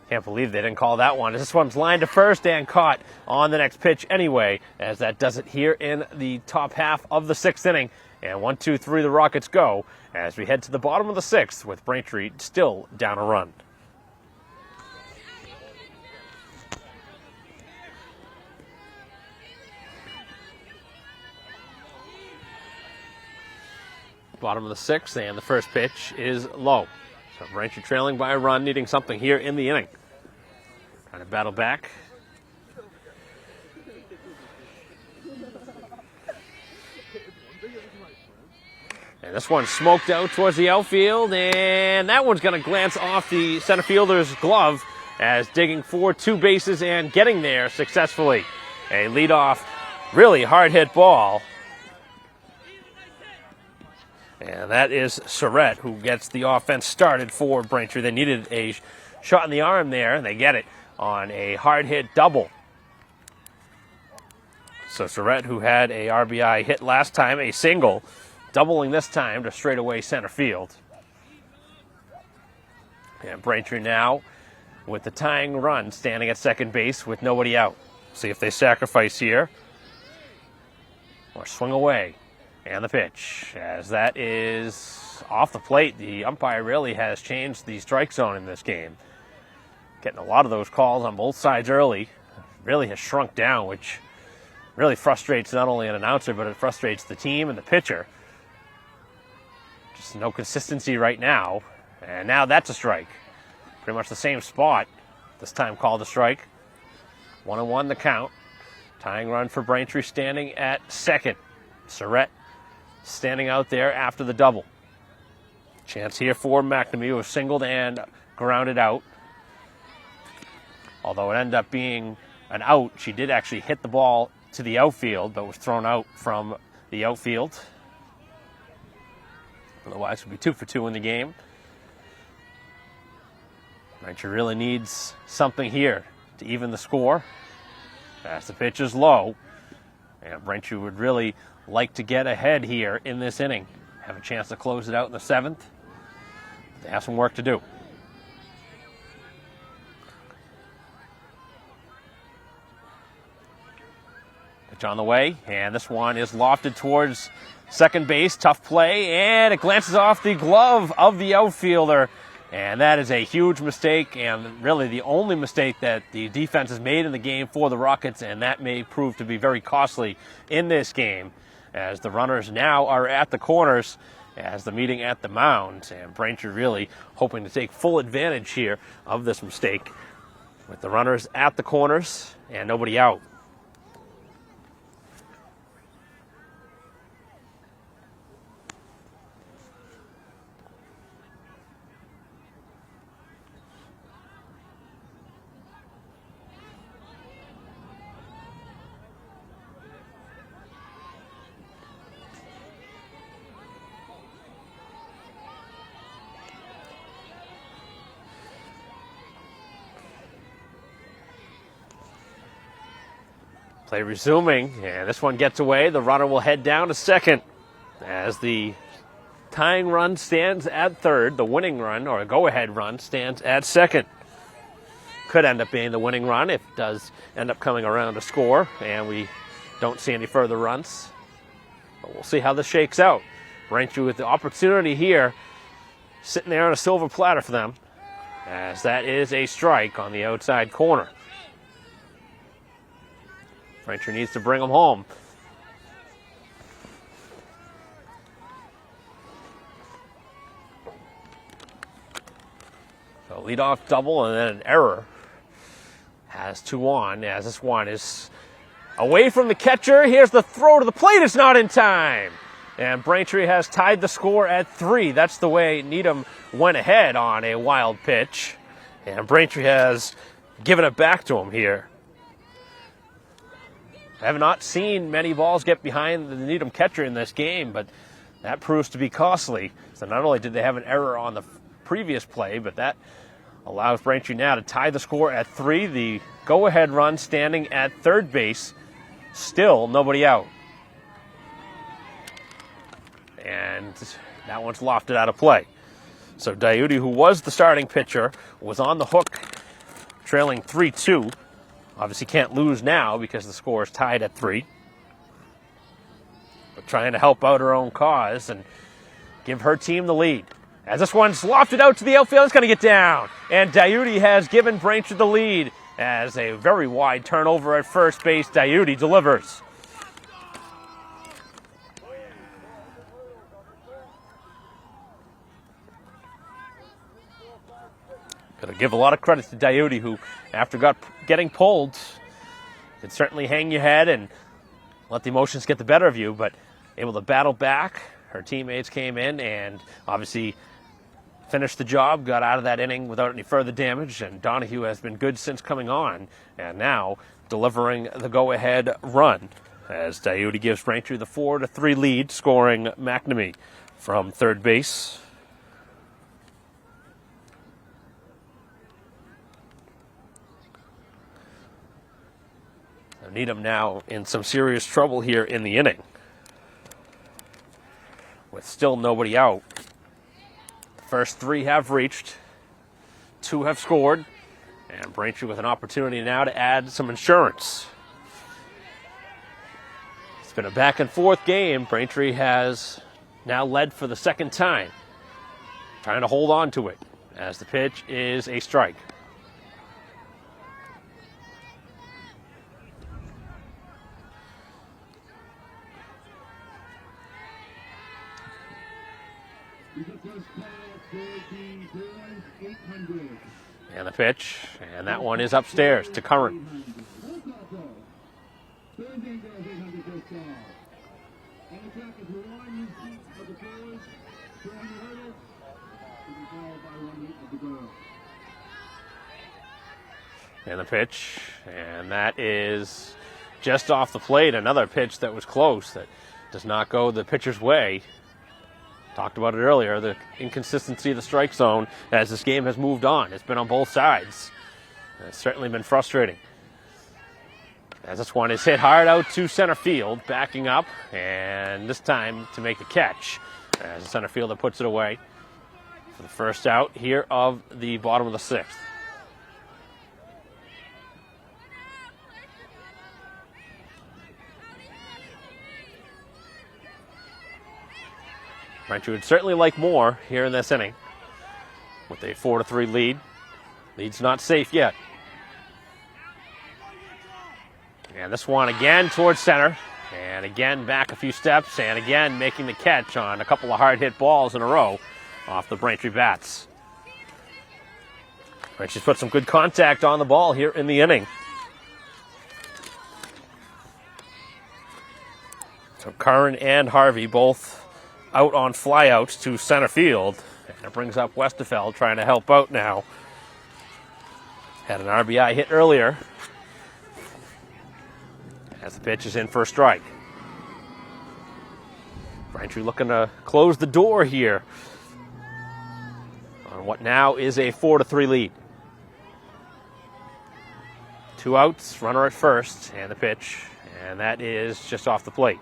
Can't believe they didn't call that one. This one's lined to first and caught on the next pitch anyway, as that does it here in the top half of the 6th inning. And 1, 2, 3, the Rockets go as we head to the bottom of the 6th with Braintree still down a run. Bottom of the 6th, and the first pitch is low. So Braintree trailing by a run, needing something here in the inning. Trying to battle back. And this one smoked out towards the outfield, and that one's going to glance off the center fielder's glove as digging for 2 bases and getting there successfully. A leadoff, really hard-hit ball. And that is Surratt, who gets the offense started for Braintree. They needed a shot in the arm there, and they get it on a hard-hit double. So Surratt, who had a RBI hit last time, a single, doubling this time to straightaway center field. And Braintree now with the tying run standing at second base with nobody out. See if they sacrifice here or swing away. And the pitch, as that is off the plate. The umpire really has changed the strike zone in this game. Getting a lot of those calls on both sides early. Really has shrunk down, which really frustrates not only an announcer, but it frustrates the team and the pitcher. Just no consistency right now. And now that's a strike. Pretty much the same spot. This time called a strike. 1-1 the count. Tying run for Braintree standing at second. Surratt standing out there after the double. Chance here for McNamee, who was singled and grounded out. Although it ended up being an out, she did actually hit the ball to the outfield, but was thrown out from the outfield. Otherwise, it would be 2 for 2 in the game. Braintree really needs something here to even the score. As the pitch is low, and Braintree would really like to get ahead here in this inning. Have a chance to close it out in the 7th. They have some work to do. Pitch on the way, and this one is lofted towards second base. Tough play, and it glances off the glove of the outfielder. And that is a huge mistake, and really the only mistake that the defense has made in the game for the Rockets, and that may prove to be very costly in this game, as the runners now are at the corners as the meeting at the mound. And Braintree really hoping to take full advantage here of this mistake with the runners at the corners and nobody out. Play resuming, and this one gets away. The runner will head down to second as the tying run stands at third. The winning run, or a go-ahead run, stands at second. Could end up being the winning run if it does end up coming around to score, and we don't see any further runs. But we'll see how this shakes out. Braintree with the opportunity here, sitting there on a silver platter for them, as that is a strike on the outside corner. Braintree needs to bring them home. So leadoff double and then an error. Has two on, as this one is away from the catcher. Here's the throw to the plate. It's not in time. And Braintree has tied the score at 3. That's the way Needham went ahead on a wild pitch. And Braintree has given it back to him here. I have not seen many balls get behind the Needham catcher in this game, but that proves to be costly. So not only did they have an error on the previous play, but that allows Braintree now to tie the score at 3. The go-ahead run standing at third base. Still nobody out. And that one's lofted out of play. So Diuti, who was the starting pitcher, was on the hook, trailing 3-2. Obviously can't lose now because the score is tied at 3. But trying to help out her own cause and give her team the lead. As this one's lofted out to the outfield, it's going to get down. And Diuti has given Braintree the lead as a very wide turnover at first base. Diuti delivers. Got to give a lot of credit to Diuti, who, after getting pulled, could certainly hang your head and let the emotions get the better of you, but able to battle back. Her teammates came in and obviously finished the job, got out of that inning without any further damage, and Donahue has been good since coming on, and now delivering the go-ahead run as Diuti gives Braintree the 4-3 lead, scoring McNamee from third base. Needham now in some serious trouble here in the inning, with still nobody out. The first 3 have reached, 2 have scored, and Braintree with an opportunity now to add some insurance. It's been a back and forth game. Braintree has now led for the second time, trying to hold on to it as the pitch is a strike. And the pitch, and that one is upstairs to Curran. And the pitch, and that is just off the plate. Another pitch that was close that does not go the pitcher's way. Talked about it earlier, the inconsistency of the strike zone as this game has moved on. It's been on both sides. It's certainly been frustrating. As this one is hit hard out to center field, backing up, and this time to make the catch. As the center fielder puts it away for the first out here of the bottom of the 6th. Braintree would certainly like more here in this inning with a 4-3 lead. Lead's not safe yet. And this one again towards center. And again back a few steps. And again making the catch on a couple of hard hit balls in a row off the Braintree bats. Braintree's put some good contact on the ball here in the inning. So Curran and Harvey both out on flyouts to center field. And it brings up Westerfeld trying to help out now. Had an RBI hit earlier. As the pitch is in for a strike. Braintree looking to close the door here on what now is a 4-3 lead. 2 outs, runner at first, and the pitch. And that is just off the plate.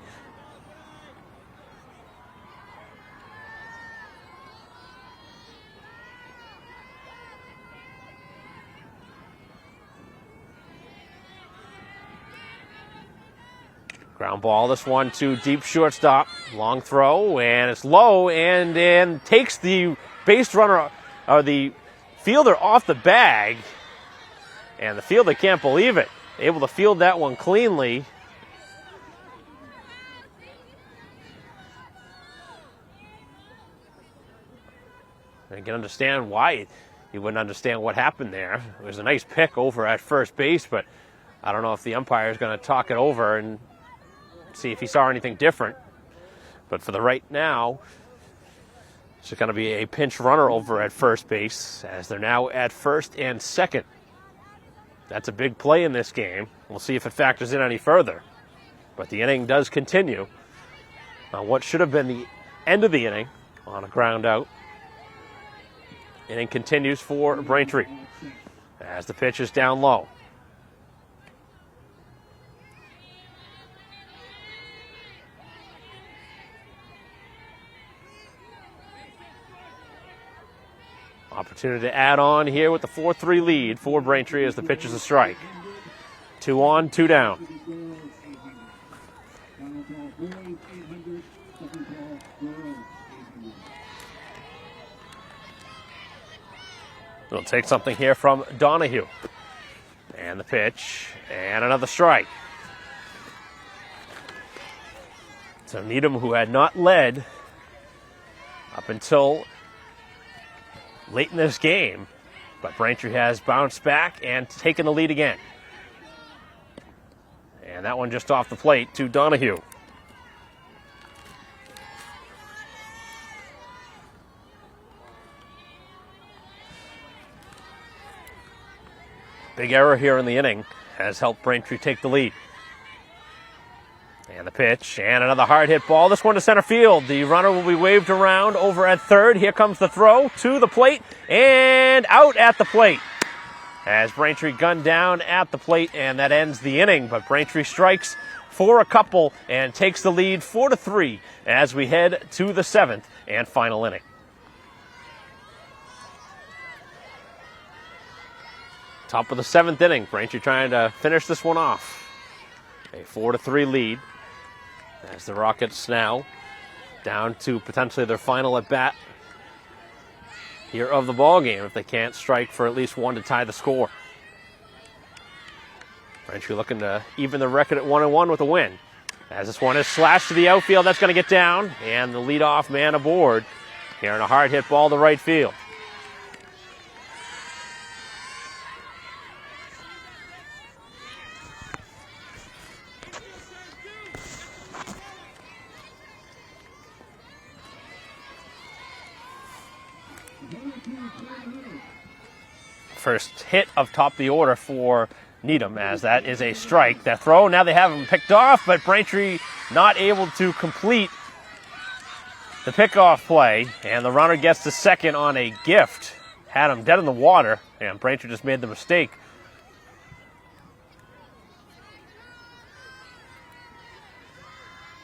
Ground ball, this one to deep shortstop. Long throw, and it's low, and takes the base runner, or the fielder, off the bag. And the fielder can't believe it. Able to field that one cleanly. I can understand why you wouldn't understand what happened there. It was a nice pick over at first base, but I don't know if the umpire is going to talk it over and see if he saw anything different. But for the right now, it's going to be a pinch runner over at first base, as they're now at first and second. That's a big play in this game. We'll see if it factors in any further. But the inning does continue on what should have been the end of the inning on a ground out. Inning continues for Braintree as the pitch is down low. Opportunity to add on here with the 4-3 lead for Braintree as the pitch is a strike. 2 on, 2 down. We'll take something here from Donahue. And the pitch, and another strike. So Needham, who had not led up until late in this game, but Braintree has bounced back and taken the lead again. And that one just off the plate to Donahue. Big error here in the inning has helped Braintree take the lead. And the pitch, and another hard hit ball. This one to center field. The runner will be waved around over at third. Here comes the throw to the plate, and out at the plate. As Braintree gunned down at the plate, and that ends the inning. But Braintree strikes for a couple and takes the lead 4-3 as we head to the 7th and final inning. Top of the 7th inning. Braintree trying to finish this one off. A 4-3 lead as the Rockets now down to potentially their final at bat here of the ball game if they can't strike for at least one to tie the score. Braintree looking to even the record at 1-1 with a win. As this one is slashed to the outfield, that's going to get down, and the leadoff man aboard here in a hard hit ball to right field. First hit of top of the order for Needham, as that is a strike. That throw, now they have him picked off, but Braintree not able to complete the pickoff play, and the runner gets to second on a gift. Had him dead in the water, and Braintree just made the mistake.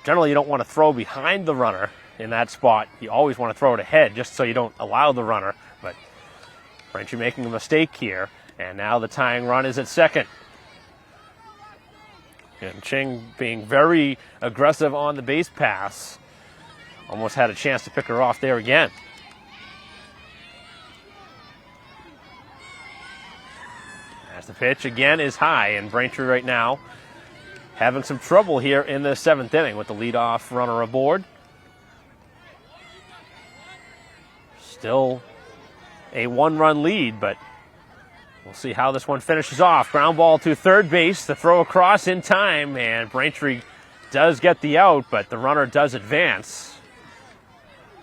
Generally, you don't want to throw behind the runner in that spot. You always want to throw it ahead just so you don't allow the runner, but Braintree making a mistake here, and now the tying run is at second. And Ching being very aggressive on the base pass. Almost had a chance to pick her off there again. As the pitch again is high, and Braintree right now having some trouble here in the 7th inning with the leadoff runner aboard. Still a 1-run lead, but we'll see how this one finishes off. Ground ball to third base, the throw across in time, and Braintree does get the out, but the runner does advance.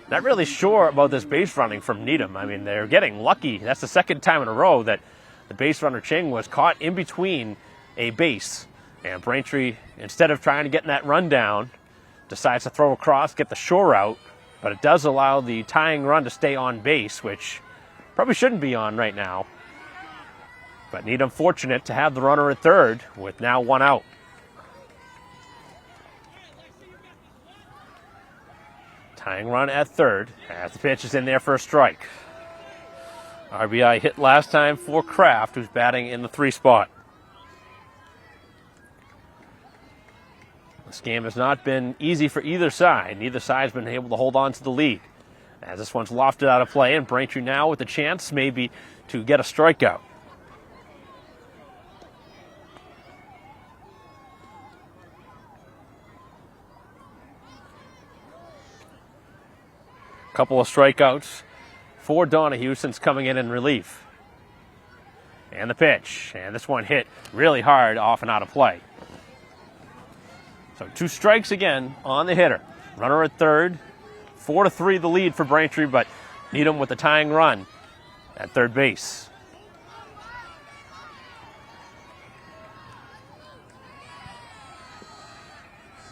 Not really sure about this base running from Needham. I mean, they're getting lucky. That's the second time in a row that the base runner Ching was caught in between a base, and Braintree, instead of trying to get in that run down, decides to throw across, get the shore out, but it does allow the tying run to stay on base, which probably shouldn't be on right now. But Needham fortunate to have the runner at third with now one out. Tying run at third as the pitch is in there for a strike. RBI hit last time for Kraft, who's batting in the 3 spot. This game has not been easy for either side. Neither side's been able to hold on to the lead. As this one's lofted out of play, and Braintree now with a chance maybe to get a strikeout. Couple of strikeouts for Donahue since coming in relief. And the pitch. And this one hit really hard off and out of play. So 2 strikes again on the hitter. Runner at third. 4-3 the lead for Braintree, but Needham with the tying run at third base.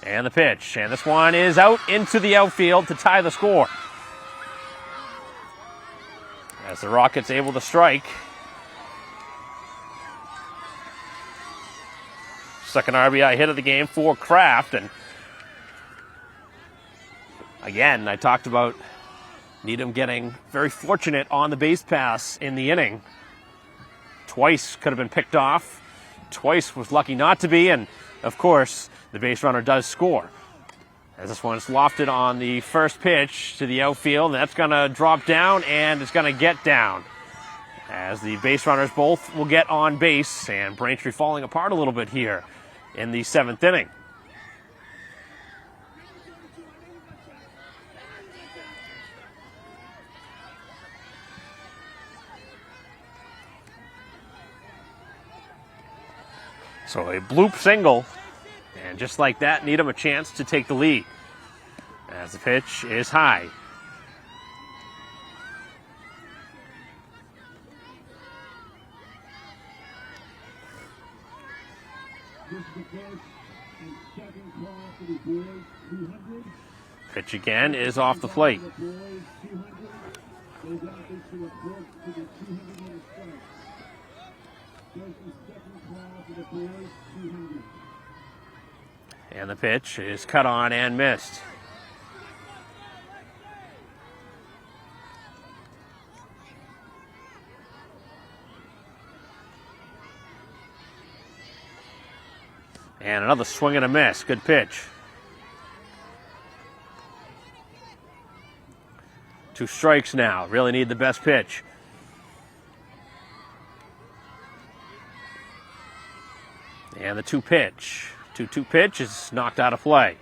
And the pitch. And this one is out into the outfield to tie the score. As the Rockets able to strike. Second RBI hit of the game for Kraft. And again, I talked about Needham getting very fortunate on the base pass in the inning. Twice could have been picked off. Twice was lucky not to be. And, of course, the base runner does score. As this one's lofted on the first pitch to the outfield. And that's going to drop down, and it's going to get down. As the base runners both will get on base. And Braintree falling apart a little bit here in the 7th inning. So a bloop single, and just like that, Needham a chance to take the lead. As the pitch is high. Pitch again is off the plate. And the pitch is cut on and missed. And another swing and a miss. Good pitch. 2 strikes now. Really need the best pitch. And the 2 pitch. 2-2 pitch is knocked out of play.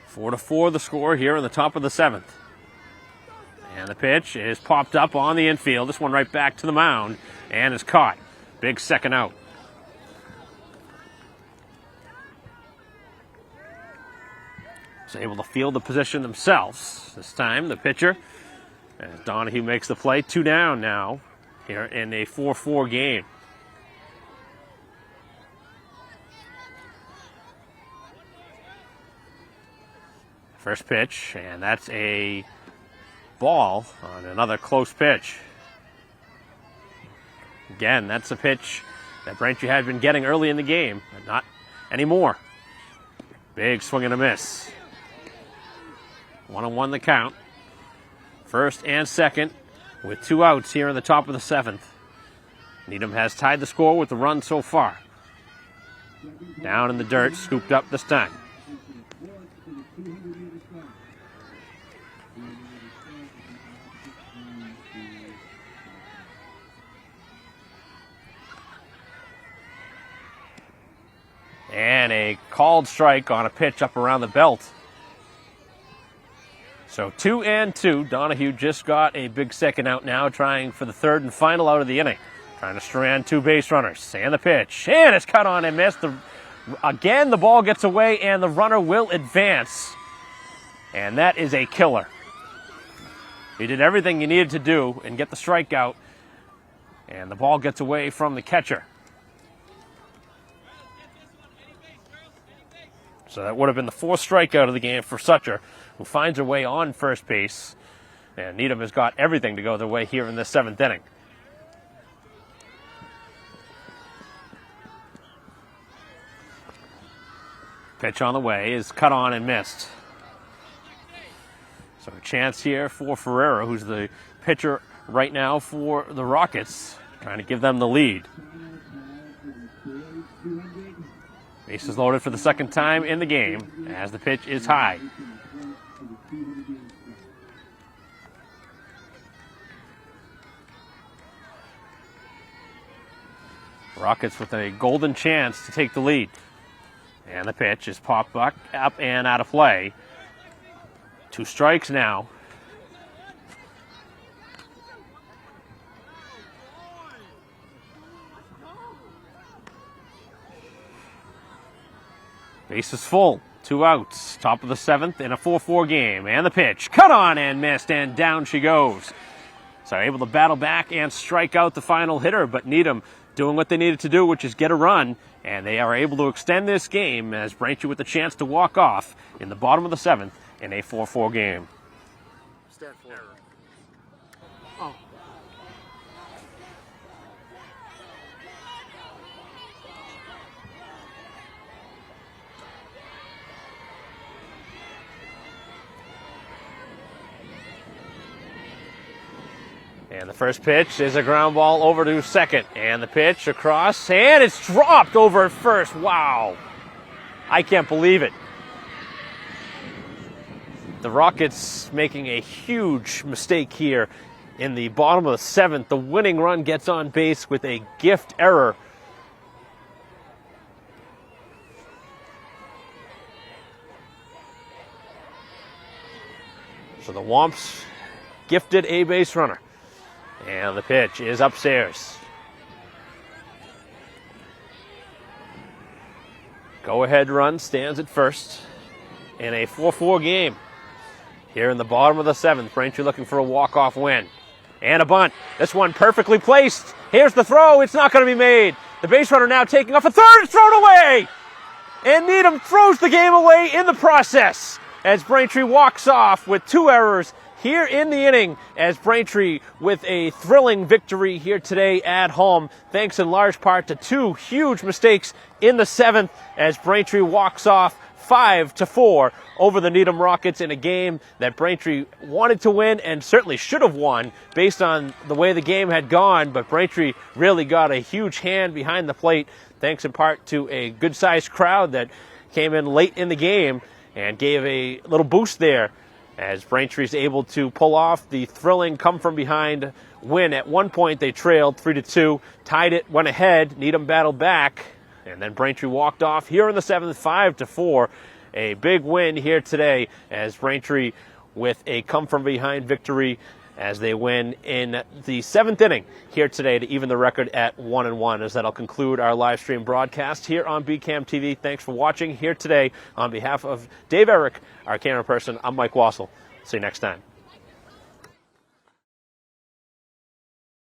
Four to 4 the score here in the top of the 7th. And the pitch is popped up on the infield. This one right back to the mound and is caught. Big second out. Able to field the position themselves. This time the pitcher, as Donahue makes the play. 2 down now here in a 4-4 game. First pitch, and that's a ball on another close pitch. Again, that's a pitch that Braintree had been getting early in the game, but not anymore. Big swing and a miss. 1-1 the count. First and second with 2 outs here in the top of the 7th. Needham has tied the score with the run so far. Down in the dirt, scooped up this time. And a called strike on a pitch up around the belt. So 2-2. Donahue just got a big second out now, trying for the 3rd and final out of the inning. Trying to strand 2 base runners. And the pitch. And it's cut on and missed. Again, the ball gets away, and the runner will advance. And that is a killer. He did everything he needed to do and get the strikeout. And the ball gets away from the catcher. So that would have been the 4th strikeout of the game for Sutter, who finds her way on first base. And Needham has got everything to go their way here in the 7th inning. Pitch on the way is cut on and missed. So a chance here for Ferreira, who's the pitcher right now for the Rockets, trying to give them the lead. Bases loaded for the second time in the game as the pitch is high. Rockets with a golden chance to take the lead. And the pitch is popped back up and out of play. 2 strikes now. Base is full. 2 outs. Top of the 7th in a 4-4 game. And the pitch. Cut on and missed, and down she goes. So able to battle back and strike out the final hitter, but Needham doing what they needed to do, which is get a run, and they are able to extend this game as Braintree with the chance to walk off in the bottom of the 7th in a 4-4 game. Stand for. Oh. And the first pitch is a ground ball over to second. And the pitch across, and it's dropped over at first. Wow. I can't believe it. The Rockets making a huge mistake here in the bottom of the 7th. The winning run gets on base with a gift error. So the Womps gifted a base runner. And the pitch is upstairs. Go-ahead run stands at first in a 4-4 game. Here in the bottom of the 7th, Braintree looking for a walk-off win. And a bunt. This one perfectly placed. Here's the throw. It's not going to be made. The base runner now taking off a third. It's thrown away. And Needham throws the game away in the process as Braintree walks off with 2 errors here in the inning, as Braintree with a thrilling victory here today at home, thanks in large part to 2 huge mistakes in the 7th, as Braintree walks off 5-4 over the Needham Rockets in a game that Braintree wanted to win and certainly should have won based on the way the game had gone, but Braintree really got a huge hand behind the plate, thanks in part to a good-sized crowd that came in late in the game and gave a little boost there, as Braintree's able to pull off the thrilling come-from-behind win. At one point, they trailed 3-2, tied it, went ahead, Needham battled back, and then Braintree walked off here in the 7th, 5-4. A big win here today as Braintree with a come-from-behind victory as they win in the 7th inning here today to even the record at 1-1, as that'll conclude our live stream broadcast here on BCAM TV. Thanks for watching here today. On behalf of Dave Eric, our camera person, I'm Mike Wassel. See you next time.